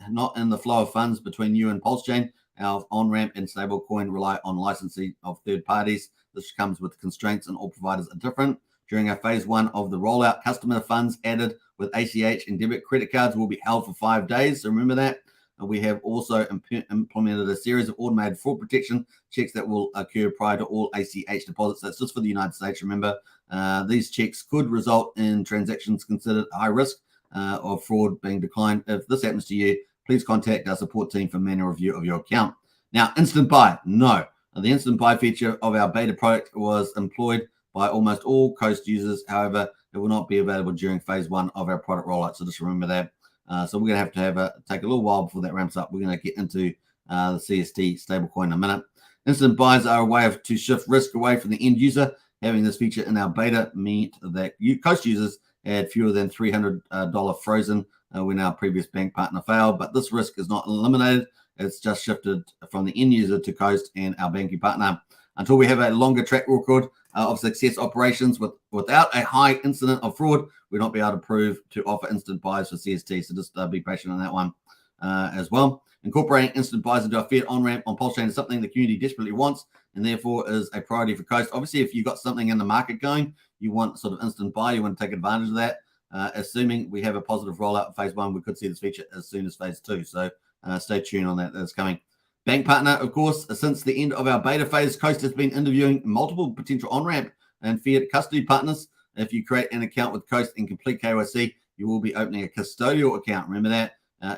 not in the flow of funds between you and Pulsechain, our Onramp and stablecoin rely on licensing of third parties. This comes with constraints, and all providers are different. During our phase one of the rollout, customer funds added with ACH and debit credit cards will be held for 5 days. So remember that. We have also implemented a series of automated fraud protection checks that will occur prior to all ACH deposits. That's just for the United States. Remember, these checks could result in transactions considered high risk of fraud being declined. If this happens to you, please contact our support team for manual review of your account. Now, instant buy. No. The instant buy feature of our beta product was employed by almost all Coast users. However, it will not be available during phase one of our product rollout. So just remember that. So we're going to have take a little while before that ramps up. We're going to get into the CST stablecoin in a minute. Instant buys are a way to shift risk away from the end user. Having this feature in our beta meant that Coast users had fewer than $300 frozen when our previous bank partner failed. But this risk is not eliminated. It's just shifted from the end user to Coast and our banking partner. Until we have a longer track record of success operations without a high incident of fraud, we'll not be able to prove to offer instant buys for CST. So just be patient on that one as well. Incorporating instant buys into our fiat Onramp on Pulsechain is something the community desperately wants, and therefore is a priority for Coast. Obviously, if you've got something in the market going, you want sort of instant buy, you want to take advantage of that. Assuming we have a positive rollout in phase one, we could see this feature as soon as phase two. So stay tuned on that. That's coming. Bank partner, of course, since the end of our beta phase, Coast has been interviewing multiple potential Onramp and fiat custody partners. If you create an account with Coast and complete KYC, you will be opening a custodial account. Remember that,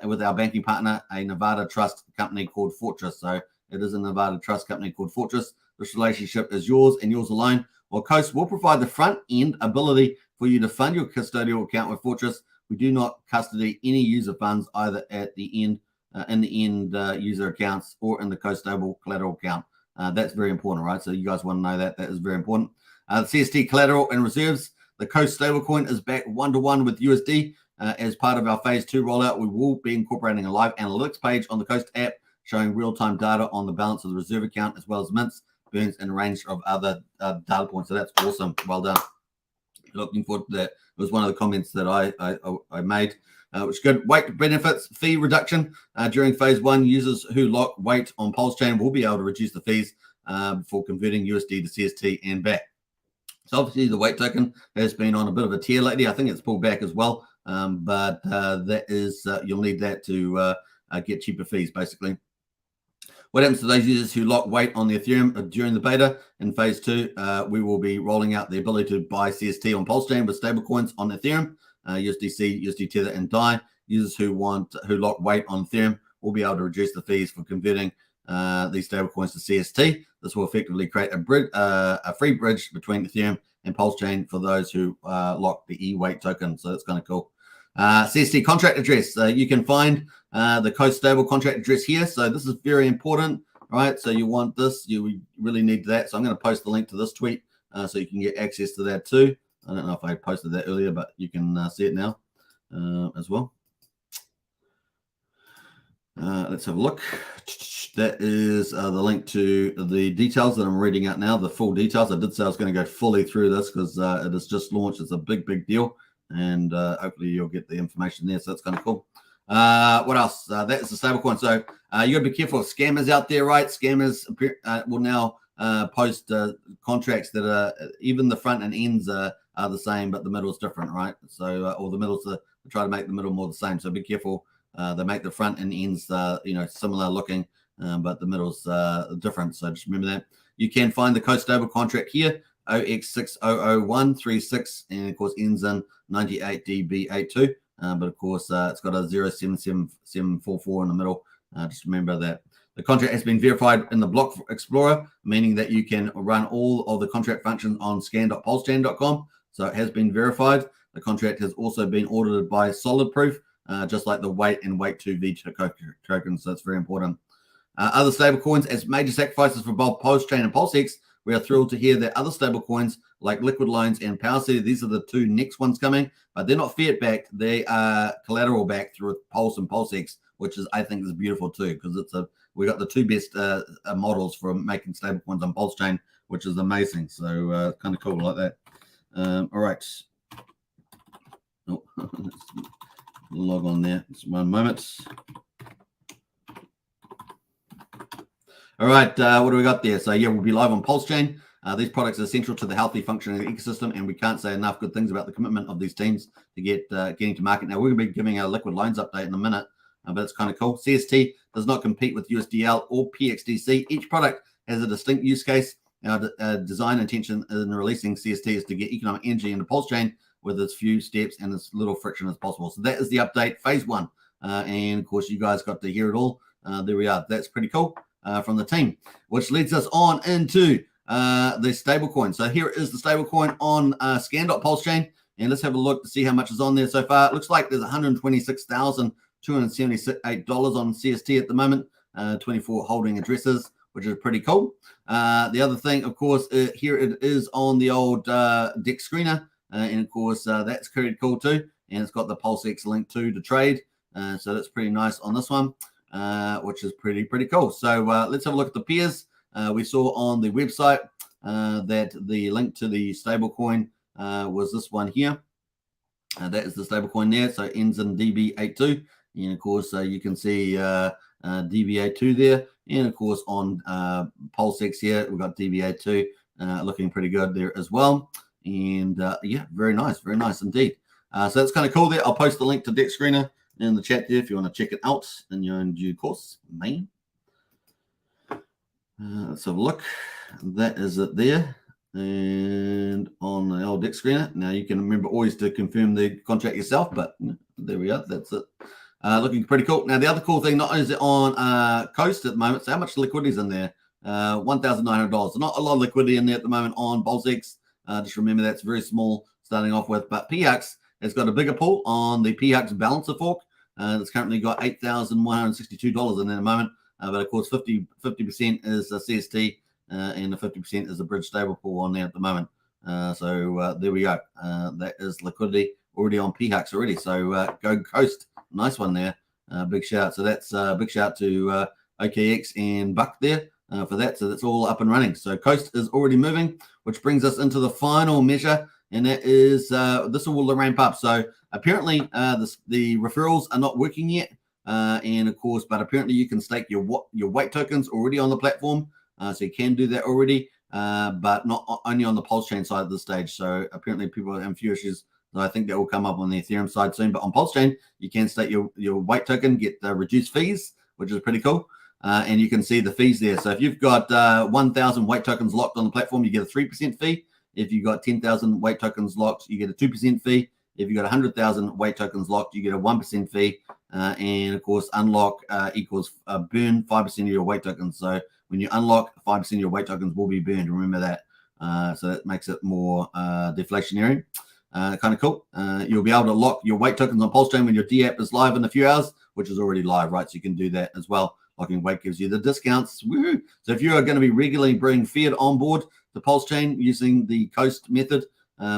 with our banking partner, a Nevada trust company called Fortress. So it is a Nevada trust company called Fortress. This relationship is yours and yours alone. Well, Coast will provide the front end ability for you to fund your custodial account with Fortress. We do not custody any user funds either at the end, user accounts or in the Coast Stable collateral account. That's very important, right? So you guys want to know that. That is very important. The CST collateral and reserves. The Coast stablecoin is back 1-to-1 with USD. As part of our phase 2 rollout, we will be incorporating a live analytics page on the Coast app showing real-time data on the balance of the reserve account as well as mints, burns, and a range of other data points. So that's awesome. Well done. Looking forward to that. It was one of the comments that I made, which is good. Weight benefits, fee reduction. During phase 1, users who lock weight on Pulsechain will be able to reduce the fees for converting USD to CST and back. So obviously the weight token has been on a bit of a tear lately. I think it's pulled back as well, but that is you'll need that to get cheaper fees, basically. What happens to those users who lock weight on the Ethereum during the beta? In phase 2, we will be rolling out the ability to buy CST on Pulsechain with stablecoins on Ethereum, USDC, USD Tether, and DAI. Users who lock weight on Ethereum will be able to reduce the fees for converting these stablecoins to CST. This will effectively create a free bridge between Ethereum and Pulsechain for those who lock the E-weight token. So that's kind of cool. CST contract address. You can find the Coast Stable contract address here. So this is very important, right? So you want this, you really need that. So I'm going to post the link to this tweet so you can get access to that too. I don't know if I posted that earlier, but you can see it now as well. Let's have a look. That is the link to the details that I'm reading out now, the full details. I did say I was going to go fully through this because it has just launched. It's a big, big deal. And hopefully you'll get the information there. So that's kind of cool. What else? That is the stablecoin. So you got to be careful of scammers out there, right? Scammers will now post contracts that are even the front and ends are the same, but the middle is different, right? So or the middle's try to make the middle more the same. So be careful. They make the front and ends similar looking, but the middle's different. So just remember that. You can find the Coast Stable contract here. OX600136, and of course ends in 98DB82, but of course it's got a 077744 in the middle. Just remember that the contract has been verified in the Block Explorer, meaning that you can run all of the contract functions on scan.pulsechain.com. So it has been verified. The contract has also been audited by Solid Proof, just like the weight and weight 2V tokens. So that's very important. Other stablecoins as major sacrifices for both Pulsechain and PulseX. We are thrilled to hear that other stablecoins like Liquid Loans and Power City, these are the two next ones coming, but they're not fiat backed. They are collateral backed through Pulse and PulseX, which is I think is beautiful too, because we got the two best models for making stablecoins on Pulsechain, which is amazing. So kind of cool like that. All right. Oh, let's log on there. Just one moment. All right, what do we got there? So yeah, we'll be live on Pulsechain. These products are essential to the healthy functioning of the ecosystem, and we can't say enough good things about the commitment of these teams to getting to market. Now, we're going to be giving a Liquid Loans update in a minute, but it's kind of cool. CST does not compete with USDL or PXDC. Each product has a distinct use case. Our design intention in releasing CST is to get economic energy into Pulsechain with as few steps and as little friction as possible. So that is the update, phase 1. And of course, you guys got to hear it all. There we are. That's pretty cool. From the team, which leads us on into the stablecoin. So here is the stablecoin on scan.pulsechain, and let's have a look to see how much is on there so far. It looks like there's $126,278 on CST at the moment, 24 holding addresses, which is pretty cool. The other thing, of course, here it is on the old deck screener, and of course that's pretty cool too, and it's got the PulseX link too to trade, so that's pretty nice on this one. Which is pretty cool. So let's have a look at the peers. We saw on the website that the link to the stablecoin was this one here. That is the stablecoin there. So ends in DB82. And of course, you can see DB82 there. And of course, on PulseX here, we've got DB82 looking pretty good there as well. And yeah, very nice indeed. So that's kind of cool there. I'll post the link to Deck Screener in the chat there if you want to check it out in your own due course, man. Let's have a look. That is it there. And on the old deck screener, now you can remember always to confirm the contract yourself, but there we are. That's it. Looking pretty cool. Now, the other cool thing, not only is it on Coast at the moment, so how much liquidity is in there? $1,900. Not a lot of liquidity in there at the moment on Pulsechain. Just remember that's very small starting off with. But PUX has got a bigger pool on the PUX balancer fork. It's currently got $8,162 in there at the moment. But of course, 50% is CST and the 50% is a bridge stable pool on there at the moment. So there we go. That is liquidity already on PUX already. So go Coast. Nice one there. Big shout. So that's big shout to OKX and Buck there for that. So that's all up and running. So Coast is already moving, which brings us into the final measure, and that is this will ramp up. So apparently the referrals are not working yet, and of course, but apparently you can stake your weight tokens already on the platform, so you can do that already, but not only on the Pulsechain side at this stage. So apparently people have a few issues. So I think that will come up on the Ethereum side soon. But on Pulsechain, you can stake your weight token, get reduced fees, which is pretty cool. And you can see the fees there. So if you've got 1,000 weight tokens locked on the platform, you get a 3% fee. If you've got 10,000 weight tokens locked, you get a 2% fee. If you've got 100,000 weight tokens locked, you get a 1% fee. And of course, unlock equals burn 5% of your weight tokens. So when you unlock, 5% of your weight tokens will be burned. Remember that. So that makes it more deflationary. Kind of cool. You'll be able to lock your weight tokens on Pulsechain when your D app is live in a few hours, which is already live, right? So you can do that as well. Locking weight gives you the discounts. Woohoo! So if you are going to be regularly bringing fiat on board the Pulsechain using the Coast method,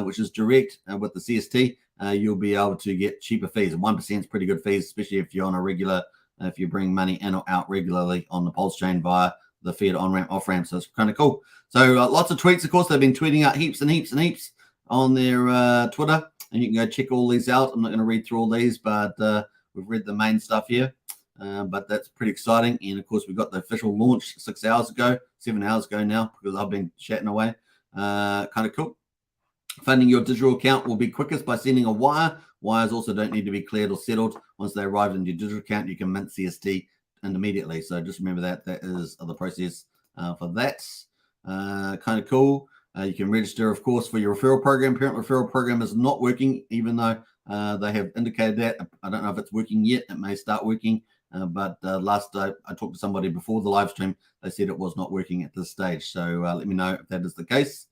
which is direct with the CST, you'll be able to get cheaper fees. 1% is pretty good fees, especially if you're on a regular, if you bring money in or out regularly on the Pulsechain via the fiat Onramp, Offramp. So it's kind of cool. So lots of tweets, of course. They've been tweeting out heaps and heaps and heaps on their Twitter, and you can go check all these out. I'm not going to read through all these, but we've read the main stuff here. But that's pretty exciting. And of course, we got the official launch 7 hours ago now, because I've been chatting away. Kind of cool. Funding your digital account will be quickest by sending a wire. Wires also don't need to be cleared or settled. Once they arrive in your digital account, you can mint CST immediately. So just remember that is the process for that. Kind of cool. You can register, of course, for your referral program. Parent referral program is not working, even though they have indicated that. I don't know if it's working yet. It may start working. But last I talked to somebody before the live stream, they said it was not working at this stage. So let me know if that is the case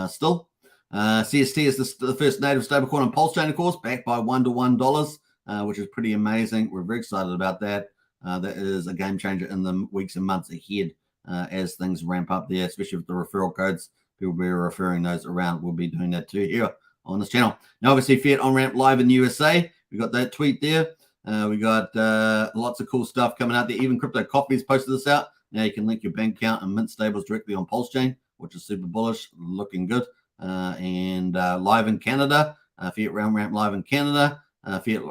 still. CST is the first native stablecoin on Pulsechain, of course, backed by $1 to $1, which is pretty amazing. We're very excited about that. That is a game changer in the weeks and months ahead as things ramp up there, especially with the referral codes. People will be referring those around. We'll be doing that too here on this channel. Now, obviously, Fiat Onramp live in the USA. We got that tweet there. We got lots of cool stuff coming out there. Even Crypto Coffee's posted this out. Now you can link your bank account and mint stables directly on Pulsechain, which is super bullish, looking good. And live in Canada, Fiat Onramp live in Canada, Fiat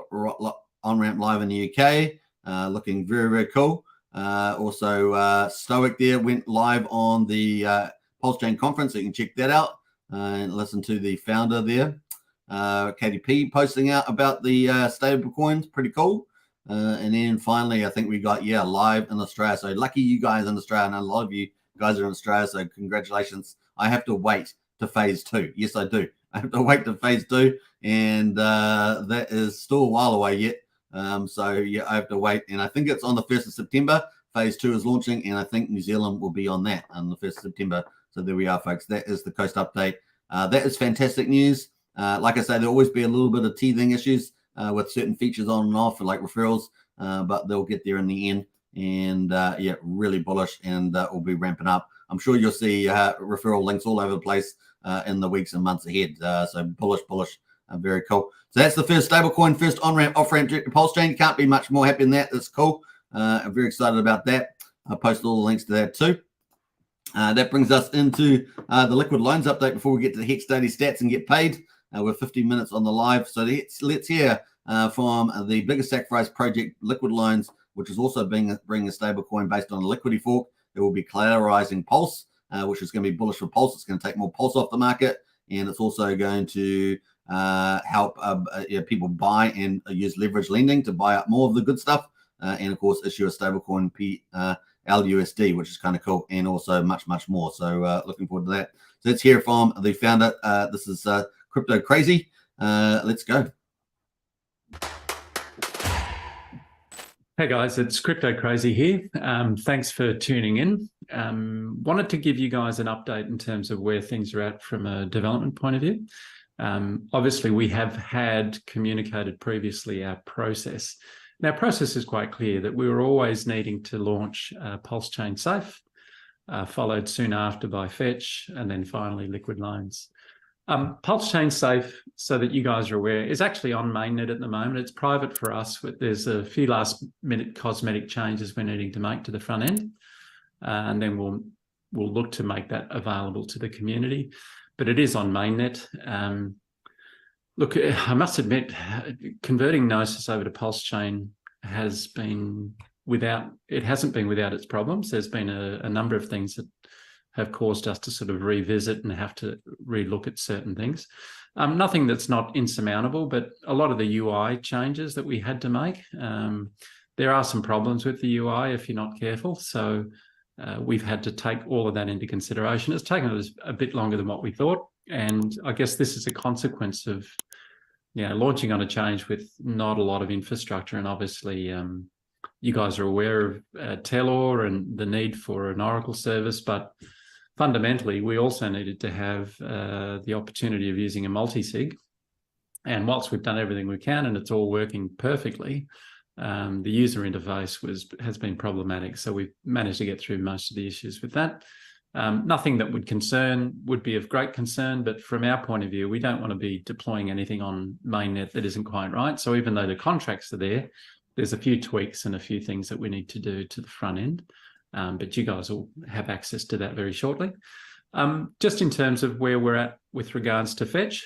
Onramp live in the UK, looking very, very cool. Also, Stoic there went live on the Pulsechain conference, so you can check that out and listen to the founder there. KDP posting out about the stable coins, pretty cool. And then finally, I think we got live in Australia. So lucky you guys in Australia, and a lot of you guys are in Australia. So congratulations. I have to wait to phase 2. Yes, I do. I have to wait to phase 2, and that is still a while away yet. So yeah, I have to wait, and I think it's on the 1st of September. Phase 2 is launching, and I think New Zealand will be on that on the 1st of September. So there we are, folks. That is the Coast update. That is fantastic news. Like I say, there'll always be a little bit of teething issues with certain features on and off, like referrals, but they'll get there in the end. And yeah, really bullish, and will be ramping up. I'm sure you'll see referral links all over the place in the weeks and months ahead. So bullish, very cool. So that's the first stablecoin, first on-ramp, off-ramp direct to Pulsechain. You can't be much more happy than that. That's cool. I'm very excited about that. I'll post all the links to that too. That brings us into the liquid loans update before we get to the Hex Daily Stats and get paid. We're 15 minutes on the live. So let's hear from the biggest sacrifice project, Liquid Loans, which is also bringing a stablecoin based on a liquidity fork. It will be collateralizing Pulse, which is going to be bullish for Pulse. It's going to take more Pulse off the market, and it's also going to help people buy and use leverage lending to buy up more of the good stuff, and of course issue a stablecoin LUSD, which is kind of cool, and also much, much more. So looking forward to that. So let's hear from the founder. This is Crypto Crazy. Let's go. Hey guys, it's Crypto Crazy here. Thanks for tuning in. Wanted to give you guys an update in terms of where things are at from a development point of view. Obviously, we have had communicated previously our process. Now, our process is quite clear that we were always needing to launch Pulsechain Safe, followed soon after by Fetch, and then finally Liquid Loans. Pulsechain Safe, so that you guys are aware, is actually on mainnet at the moment. It's private for us, but there's a few last-minute cosmetic changes we're needing to make to the front end, and then we'll look to make that available to the community. But it is on mainnet. Look, I must admit, converting Gnosis over to Pulsechain hasn't been without its problems. There's been a number of things that have caused us to sort of revisit and have to relook at certain things. Nothing that's not insurmountable, but a lot of the UI changes that we had to make. There are some problems with the UI if you're not careful. So we've had to take all of that into consideration. It's taken us a bit longer than what we thought. And I guess this is a consequence of launching on a change with not a lot of infrastructure. And obviously, you guys are aware of Telor and the need for an Oracle service, but fundamentally, we also needed to have the opportunity of using a multi-sig. And whilst we've done everything we can and it's all working perfectly, the user interface has been problematic. So we've managed to get through most of the issues with that. Nothing that would be of great concern, but from our point of view, we don't want to be deploying anything on mainnet that isn't quite right. So even though the contracts are there, there's a few tweaks and a few things that we need to do to the front end. But you guys will have access to that very shortly. Just in terms of where we're at with regards to Fetch,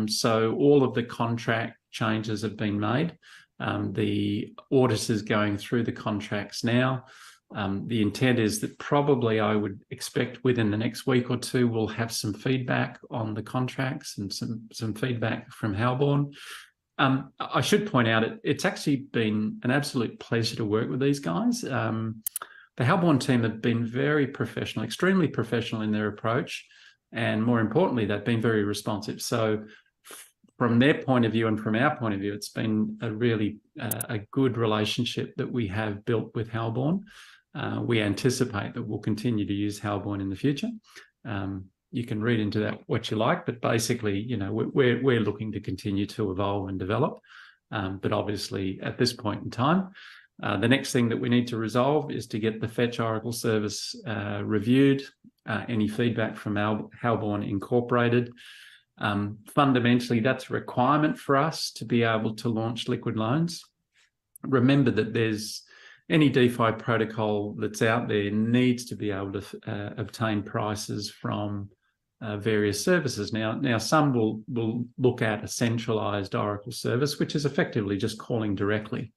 so all of the contract changes have been made. The auditors going through the contracts now. The intent is that probably I would expect within the next week or two, we'll have some feedback on the contracts and some feedback from Halborn. I should point out it's actually been an absolute pleasure to work with these guys. The Halborn team have been very professional, extremely professional in their approach. And more importantly, they've been very responsive. So from their point of view and from our point of view, it's been a really a good relationship that we have built with Halborn. We anticipate that we'll continue to use Halborn in the future. You can read into that what you like, but basically, we're looking to continue to evolve and develop. But obviously, at this point in time, the next thing that we need to resolve is to get the Fetch Oracle service reviewed, any feedback from Halborn incorporated. Fundamentally, that's a requirement for us to be able to launch Liquid Loans. Remember that there's any DeFi protocol that's out there needs to be able to obtain prices from various services. Now some will look at a centralized Oracle service, which is effectively just calling directly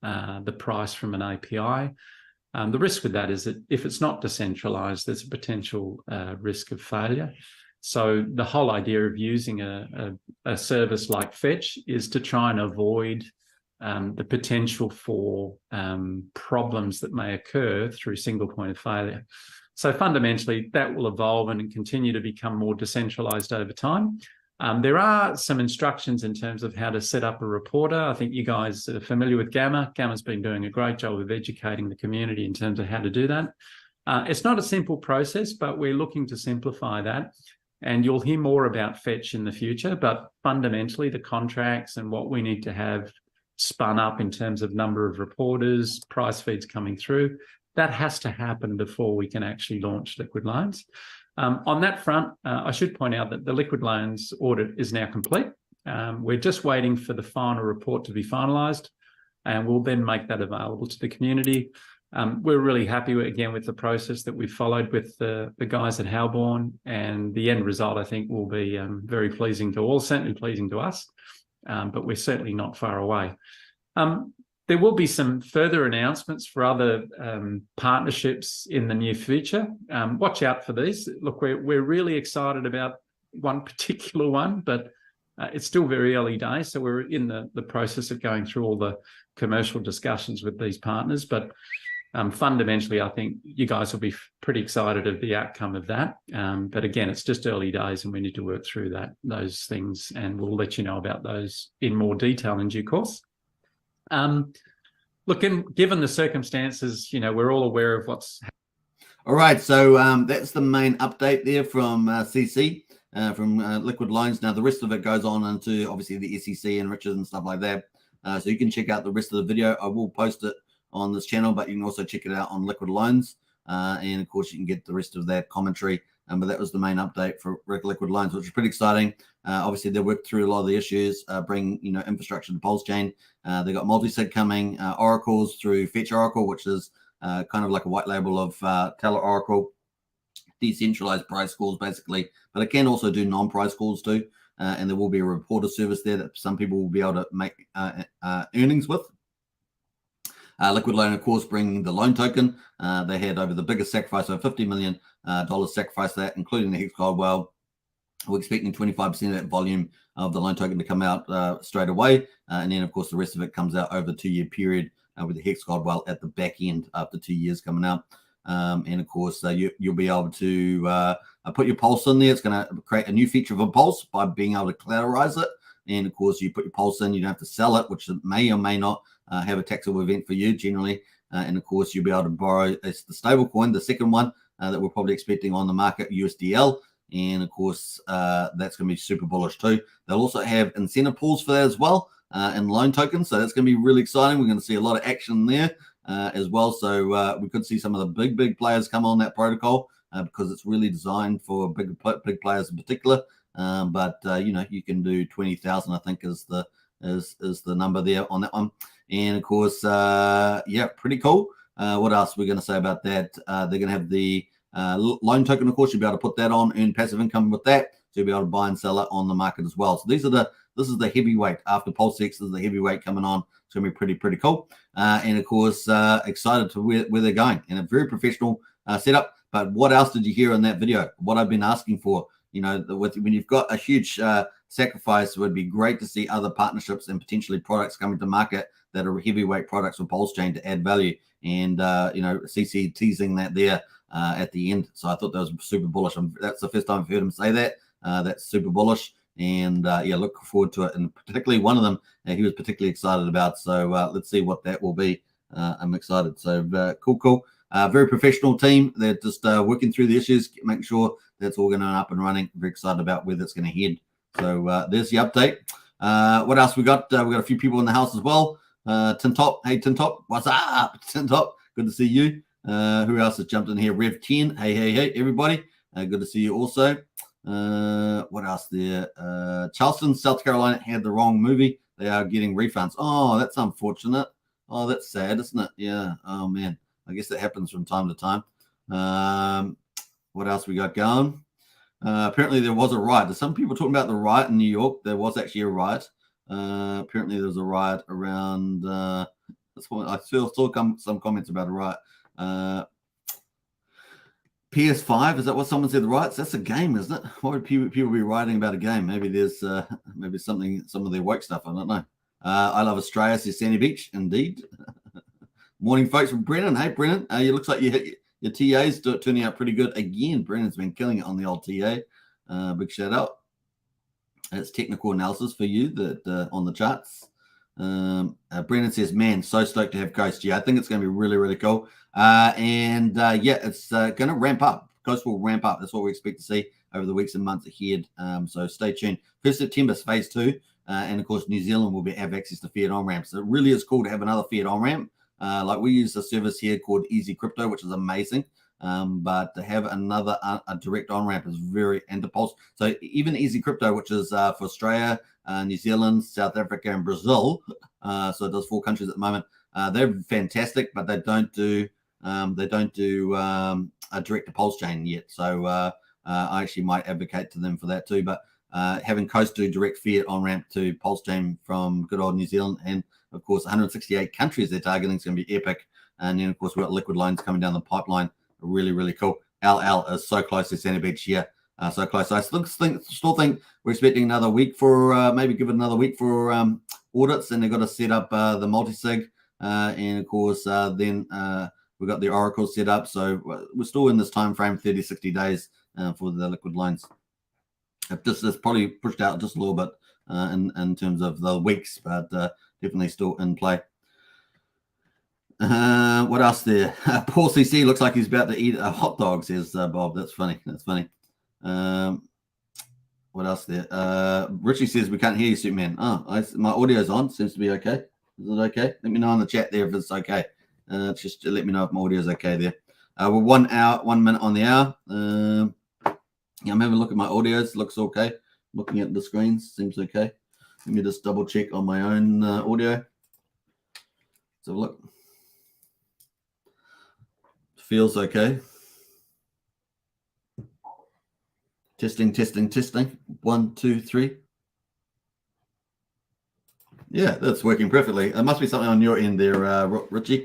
the price from an API. The risk with that is that if it's not decentralized, there's a potential risk of failure. So the whole idea of using a service like Fetch is to try and avoid the potential for problems that may occur through single point of failure. So fundamentally, that will evolve and continue to become more decentralized over time. There are some instructions in terms of how to set up a reporter. I think you guys are familiar with Gamma. Gamma's been doing a great job of educating the community in terms of how to do that. It's not a simple process, but we're looking to simplify that. And you'll hear more about Fetch in the future, but fundamentally the contracts and what we need to have spun up in terms of number of reporters, price feeds coming through, that has to happen before we can actually launch Liquid Loans. On that front, I should point out that the Liquid Loans audit is now complete. We're just waiting for the final report to be finalised, and we'll then make that available to the community. We're really happy, again, with the process that we've followed with the guys at Halborn, and the end result, I think, will be very pleasing to all, certainly pleasing to us, but we're certainly not far away. There will be some further announcements for other partnerships in the near future. Watch out for these. Look, we're really excited about one particular one, but it's still very early days. So we're in the process of going through all the commercial discussions with these partners. But Fundamentally, I think you guys will be pretty excited of the outcome of that. But again, it's just early days and we need to work through those things, and we'll let you know about those in more detail in due course. Look, given the circumstances, we're all aware of what's happening. All right, so that's the main update there from CC, from Liquid Loans. Now, the rest of it goes on into, obviously, the SEC and Richard and stuff like that. So you can check out the rest of the video. I will post it on this channel, but you can also check it out on Liquid Loans. And, of course, you can get the rest of that commentary. But that was the main update for Liquid Loans, which is pretty exciting. Obviously, they worked through a lot of the issues, bring infrastructure to Pulsechain. They got multi-sig coming, oracles through Fetch Oracle, which is kind of like a white label of Teller Oracle, decentralized price calls basically, but it can also do non-price calls too. And there will be a reporter service there that some people will be able to make earnings with. Liquid Loan, of course, bringing the loan token. They had over the biggest sacrifice, over $50 million sacrifice that, including the Hex Well. We're expecting 25% of that volume of the loan token to come out straight away. And then, of course, the rest of it comes out over a 2-year period with the Hex Well at the back end after 2 years coming out. And, of course, you'll be able to put your pulse in there. It's going to create a new feature of a pulse by being able to collateralize it. And, of course, you put your pulse in. You don't have to sell it, which may or may not have a taxable event for you generally. And, of course, you'll be able to borrow the stable coin, the second one that we're probably expecting on the market, USDL. And, of course, that's going to be super bullish too. They'll also have incentive pools for that as well, and loan tokens. So that's going to be really exciting. We're going to see a lot of action there as well. So we could see some of the big players come on that protocol because it's really designed for big players in particular. But you can do 20,000, I think, is the number there on that one. And, of course, pretty cool. What else are we going to say about that? They're going to have the loan token, of course. You'll be able to put that on, earn passive income with that. So you'll be able to buy and sell it on the market as well. So this is the heavyweight. After Pulsex, this is the heavyweight coming on. It's going to be pretty cool. And, of course, excited to where they're going. And a very professional setup. But what else did you hear in that video? What I've been asking for, when you've got a huge sacrifice, it would be great to see other partnerships and potentially products coming to market that are heavyweight products for Pulsechain to add value. And, CC teasing that there at the end. So I thought that was super bullish. That's the first time I've heard him say that. That's super bullish. And, look forward to it. And particularly one of them he was particularly excited about. So let's see what that will be. I'm excited. So cool. Very professional team. They're just working through the issues, making sure that's all going to up and running. Very excited about where that's going to head. So there's the update. What else we got? We got a few people in the house as well. Tintop. Hey, Tintop. What's up? Tintop. Good to see you. Who else has jumped in here? Rev 10. Hey, everybody. Good to see you also. What else there? Charleston, South Carolina had the wrong movie. They are getting refunds. Oh, that's unfortunate. Oh, that's sad, isn't it? Yeah. Oh, man. I guess that happens from time to time. What else we got going? Apparently there was a riot. There's some people talking about the riot in New York. There was actually a riot. Apparently there was a riot around I saw some comments about a riot. PS5, is that what someone said? The riots? That's a game, isn't it? Why would people be writing about a game? Maybe there's maybe some of their woke stuff. I don't know. I love Australia, says Sandy Beach. Indeed. Morning, folks, from Brennan. Hey, Brennan. It looks like your TA's turning out pretty good again. Brennan's been killing it on the old TA. Big shout out. That's technical analysis for you that on the charts. Brennan says, man, so stoked to have Ghost. Yeah, I think it's going to be really cool. It's going to ramp up. Ghost will ramp up. That's what we expect to see over the weeks and months ahead. So stay tuned. 1st September is phase 2. And, of course, New Zealand will have access to fiat on-ramp. So it really is cool to have another fiat on-ramp. Like we use a service here called Easy Crypto, which is amazing. But to have another a direct on-ramp is very Pulse. So even Easy Crypto, which is for Australia, New Zealand, South Africa, and Brazil. So it does 4 countries at the moment. They're fantastic, but they don't do a direct to Pulsechain yet. So I actually might advocate to them for that too. But having Coast do direct fiat on-ramp to Pulsechain from good old New Zealand, and of course 168 countries they're targeting is going to be epic. And then of course we've got Liquid Loans coming down the pipeline. Really cool. LL is so close to Sandy Beach here. So close. So I still think we're expecting another week for maybe give it another week for audits, and they've got to set up the multi-sig, and of course then We've got the Oracle set up. So we're still in this time frame, 30, 60 days for the liquid loans. It's probably pushed out just a little bit in terms of the weeks, but definitely still in play. What else there? Paul CC looks like he's about to eat a hot dog, says Bob. That's funny. That's funny. What else there? Richie says we can't hear you, Superman. Oh, my audio's on. Seems to be okay. Is it okay? Let me know in the chat there if it's okay. Just let me know if my audio's okay there. We're 1 minute on the hour. Yeah, I'm having a look at my audios. Looks okay. Looking at the screens. Seems okay. Let me just double check on my own audio. Let's have a look. Feels okay. Testing, testing, testing. 1, 2, 3. Yeah, that's working perfectly. There must be something on your end there, Richie.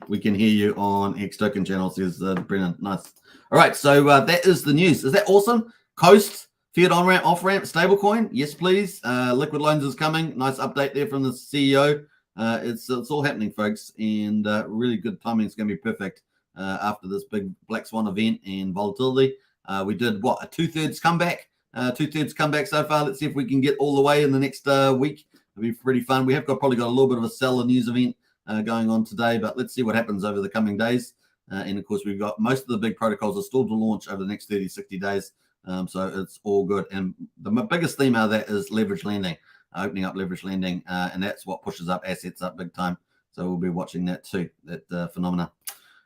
We can hear you on Hex Token Channel, says Brennan. Nice. All right, so that is the news. Is that awesome? Coast, Fiat Onramp, Offramp, stablecoin. Yes, please. Liquid loans is coming. Nice update there from the CEO. It's all happening, folks, and really good timing. It's going to be perfect after this big Black Swan event and volatility. We did, what, a two-thirds comeback? Two-thirds comeback so far. Let's see if we can get all the way in the next week. It'll be pretty fun. We have probably got a little bit of a seller news event going on today, but let's see what happens over the coming days. And of course, we've got most of the big protocols are still to launch over the next 30, 60 days. So it's all good. And the biggest theme out of that is leverage lending, opening up leverage lending. And that's what pushes up assets up big time. So we'll be watching that too, that phenomena.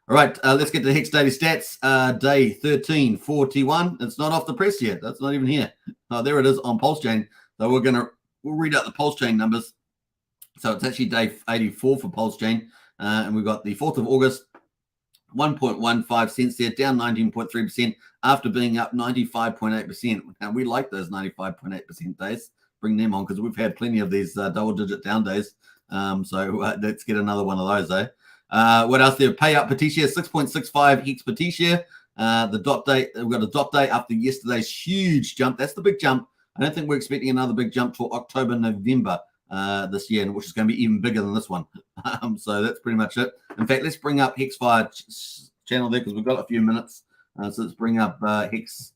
All right, let's get to Hex Daily Stats. Day 1341. It's not off the press yet. That's not even here. Oh, there it is on Pulsechain. So we'll read out the Pulsechain numbers. So it's actually day 84 for Pulsechain. And we've got the 4th of August, 1.15 cents there, down 19.3% after being up 95.8%. Now, we like those 95.8% days. Bring them on because we've had plenty of these double-digit down days. So let's get another one of those, eh? What else there? Payout per T-share, 6.65 Hex per T-share. The dot date, we've got a dot date after yesterday's huge jump. That's the big jump. I don't think we're expecting another big jump till October, November this year, which is going to be even bigger than this one. So that's pretty much it. In fact, let's bring up Hex Fire channel there because we've got a few minutes. So let's bring up Hex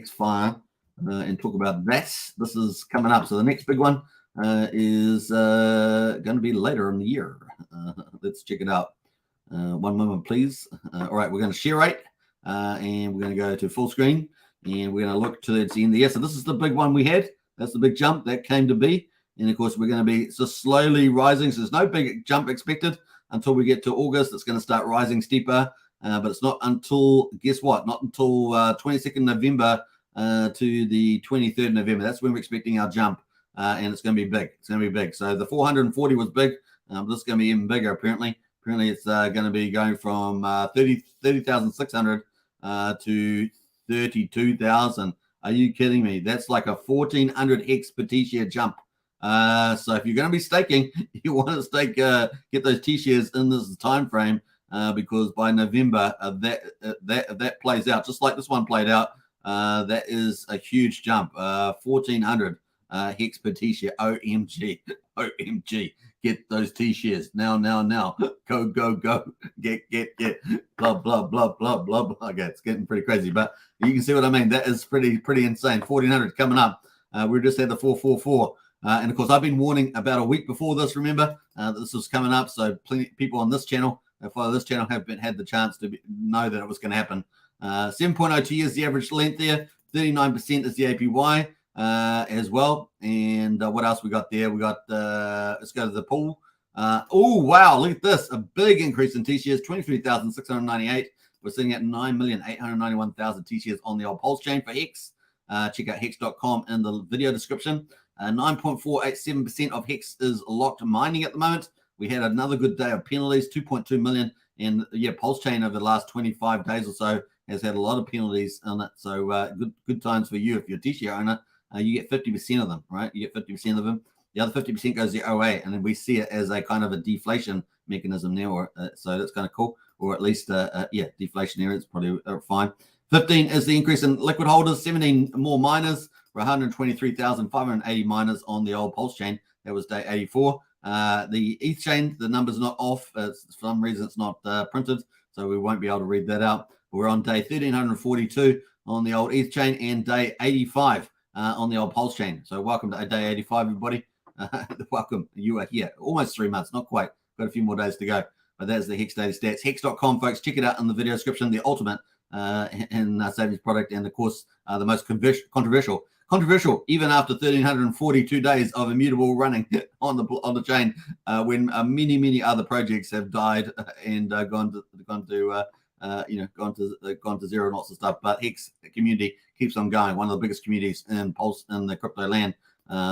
Fire and talk about that. This is coming up. So the next big one is going to be later in the year. Let's check it out. One moment, please. All right, we're going to share rate and we're going to go to full screen and we're going to look to the end of the year. So this is the big one we had. That's the big jump that came to be. And of course, we're going to be just slowly rising. So there's no big jump expected until we get to August. It's going to start rising steeper. But it's not until, guess what? Not until 22nd November to the 23rd November. That's when we're expecting our jump. And it's going to be big. It's going to be big. So the 440 was big. This is going to be even bigger, apparently. Apparently, it's going to be going from 30,600 to 32,000. Are you kidding me? That's like a 1,400 Hex per T-share jump. So if you're going to be staking, you want to stake, get those T-shares in this time frame because by November, that plays out just like this one played out. That is a huge jump. 1,400 Hex per T-share. OMG. OMG. Get those T-shares now. Go. Get. Blah, blah, blah, blah, blah, blah. Okay, it's getting pretty crazy, but you can see what I mean. That is pretty insane. 1,400 coming up. We just had the 444. And of course, I've been warning about a week before this, remember, that this was coming up. So plenty of people on this channel, that follow this channel, have had the chance to know that it was going to happen. 7.02 is the average length there. 39% is the APY as well. And what else we got there? We got, let's go to the pool. Oh, wow. Look at this. A big increase in T-shares, 23,698. We're sitting at 9,891,000 T-shares on the old Pulsechain for Hex. Check out hex.com in the video description. 9.487% of Hex is locked mining at the moment. We had another good day of penalties, 2.2 million. And yeah, Pulsechain over the last 25 days or so has had a lot of penalties on it. So good times for you if you're a T-share owner. You get 50% of them, right? You get 50% of them. The other 50% goes to the OA, and then we see it as a kind of a deflation mechanism now. Or, so that's kind of cool. Or at least, yeah, deflationary. It's probably fine. 15 is the increase in liquid holders, 17 more miners. We're 123,580 miners on the old Pulsechain. That was day 84. The ETH chain, the number's not off. For some reason, it's not printed, so we won't be able to read that out. We're on day 1342 on the old ETH chain and day 85 on the old Pulse chain. So welcome to day 85, everybody. Welcome. You are here. Almost 3 months, not quite. Got a few more days to go. But that's the Hex Daily Stats. Hex.com, folks. Check it out in the video description. The ultimate in savings product, and of course, the most controversial. Controversial, even after 1,342 days of immutable running on the chain, when many other projects have died and gone to zero and lots of stuff. But Hex community keeps on going. One of the biggest communities in Pulse in the crypto land.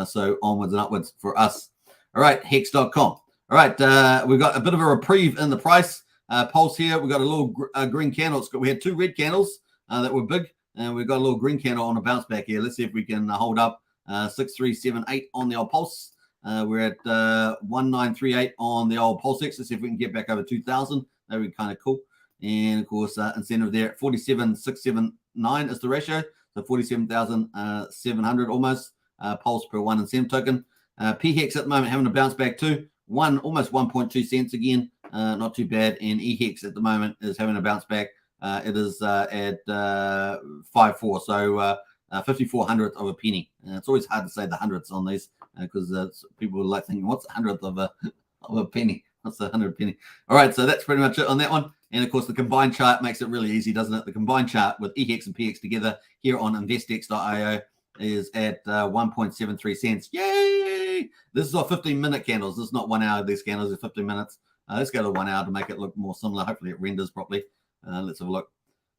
So onwards and upwards for us. All right, Hex.com. All right, we've got a bit of a reprieve in the price. Pulse here, we've got a little green candle. We had 2 red candles that were big, and we've got a little green candle on a bounce back here. Let's see if we can hold up 6378 on the old Pulse. We're at 1938 on the old Pulsex. Let's see if we can get back over 2,000. That would be kind of cool. And of course, incentive there at 47,679 is the ratio. So 47,700 almost. Pulse per 1 incentive token. PHEX at the moment having a bounce back too. Almost 1.2 cents again. Not too bad. And EHEX at the moment is having a bounce back. It is at 5.4, so 54 hundredth of a penny. It's always hard to say the hundredths on these because people are like thinking, what's a hundredth of a penny? What's the 100 penny? All right, so that's pretty much it on that one. And of course, the combined chart makes it really easy, doesn't it? The combined chart with EHEX and PX together here on investex.io is at 1.73 cents. Yay! This is our 15-minute candles. This is not 1 hour. These candles are 15 minutes. Let's go to 1 hour to make it look more similar. Hopefully, it renders properly. Let's have a look.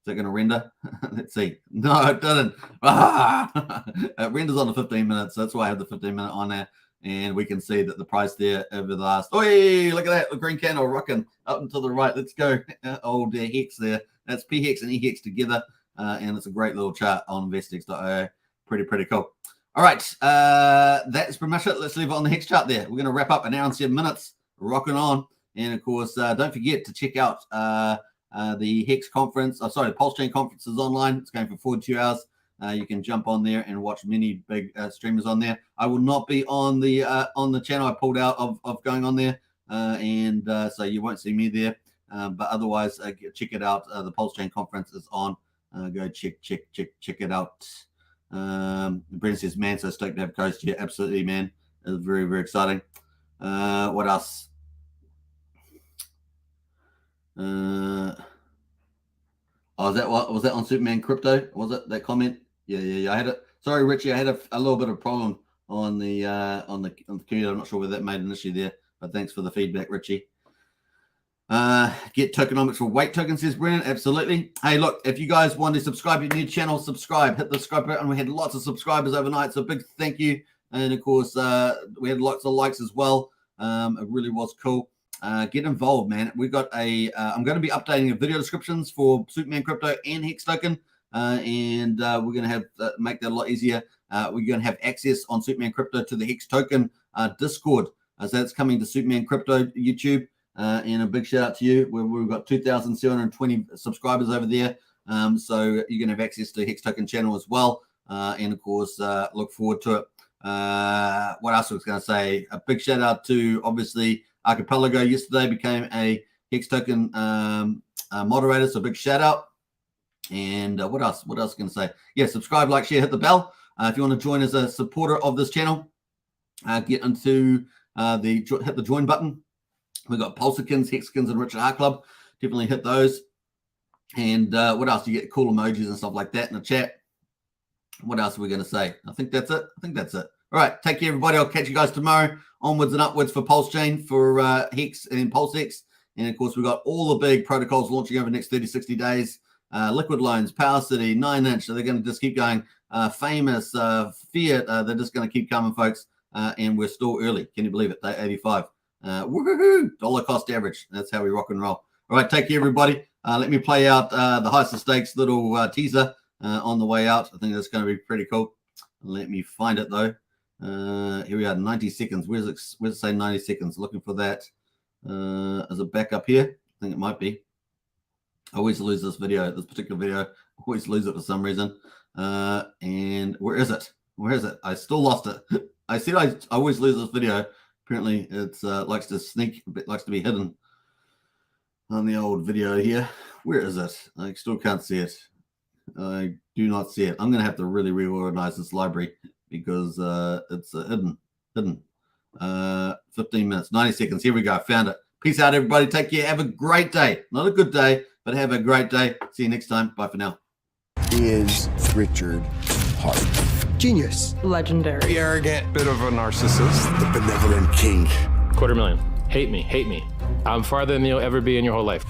Is it going to render? Let's see. No, it doesn't. It renders on the 15 minutes. That's why I have the 15-minute on there. And we can see that the price there over the last. Oh, look at that. The green candle rocking up and to the right. Let's go. Old Hex there. That's PHEX and EHEX together. And it's a great little chart on investex.io. Pretty cool. All right. That's pretty much it. Let's leave it on the Hex chart there. We're going to wrap up an hour and 7 minutes. Rocking on. And of course, don't forget to check out the Hex conference. The Pulse Chain conference is online. It's going for 42 hours. You can jump on there and watch many big streamers on there. I will not be on the channel. I pulled out of going on there, and so you won't see me there. But otherwise, check it out. The Pulse Chain conference is on. Go check it out. Brent says, "Man, so stoked to have Coast here." Absolutely, man. It's very exciting. What else? Was that on Superman Crypto? Was it that comment? Yeah. I had it. Sorry, Richie. I had a little bit of problem on the computer. I'm not sure whether that made an issue there, but thanks for the feedback, Richie. Get tokenomics for weight tokens, says Brennan. Absolutely. Hey, look, if you guys want to subscribe to your new channel, subscribe. Hit the subscribe button. We had lots of subscribers overnight, so big thank you. And of course, we had lots of likes as well. It really was cool. Get involved, man. We've got I'm going to be updating the video descriptions for Superman Crypto and Hex Token, and we're going to have make that a lot easier. We're going to have access on Superman Crypto to the Hex Token Discord. So that's coming to Superman Crypto YouTube, and a big shout out to you. We've got 2,720 subscribers over there, so you're going to have access to Hex Token channel as well, and of course, look forward to it. What else I was going to say? A big shout out to obviously Archipelago yesterday became a Hex Token moderator, so big shout out. And what else? What else can I say? Yeah, subscribe, like, share, hit the bell. If you want to join as a supporter of this channel, get into hit the join button. We've got Pulsechins, Hexkins, and Richard Heart Club. Definitely hit those. And what else? You get cool emojis and stuff like that in the chat. What else are we going to say? I think that's it. All right. Take care, everybody. I'll catch you guys tomorrow. Onwards and upwards for Pulse Chain, for Hex and Pulsex. And, of course, we've got all the big protocols launching over the next 30, 60 days. Liquid Loans, Power City, 9-inch. So they're going to just keep going. Famous, Fiat. They're just going to keep coming, folks. And we're still early. Can you believe it? Day 85. Woohoo! Dollar cost average. That's how we rock and roll. All right. Take care, everybody. Let me play out the Heist of Stakes little teaser on the way out. I think that's going to be pretty cool. Let me find it, though. Here we are, 90 seconds. Where's it say 90 seconds? Looking for that. Is it back up here? I think it might be. I always lose this particular video. I always lose it for some reason. And where is it? I still lost it. I said I always lose this video Apparently, it's likes to sneak, likes to be hidden on the old video here. Where is it? I still can't see it. I do not see it. I'm going to have to really reorganize this library because it's hidden. 15 minutes, 90 seconds. Here we go. Found it. Peace out, everybody. Take care. Have a great day. Not a good day, but have a great day. See you next time. Bye for now. Is Richard Hart. Genius. Legendary. The arrogant, bit of a narcissist. The benevolent king. $250,000. Hate me. I'm farther than you'll ever be in your whole life.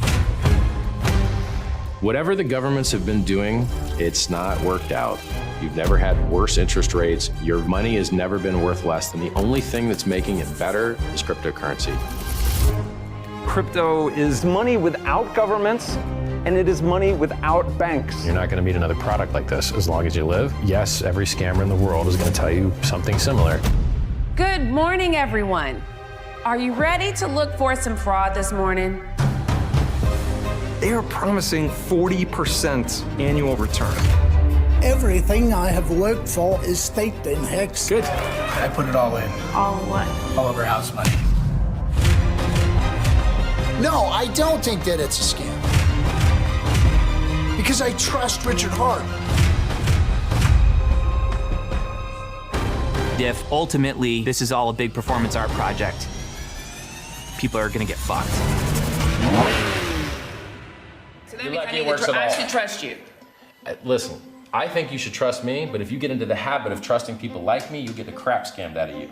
Whatever the governments have been doing, it's not worked out. You've never had worse interest rates. Your money has never been worth less. And the only thing that's making it better is cryptocurrency. Crypto is money without governments, and it is money without banks. You're not going to meet another product like this as long as you live. Yes, every scammer in the world is going to tell you something similar. Good morning, everyone. Are you ready to look for some fraud this morning? They are promising 40% annual return. Everything I have worked for is staked in Hex. Good. I put it all in. All what? All of our house money. No, I don't think that it's a scam. Because I trust Richard Hart. If ultimately this is all a big performance art project, people are gonna get fucked. So that means I should trust you. Listen, I think you should trust me, but if you get into the habit of trusting people like me, you get the crap scammed out of you.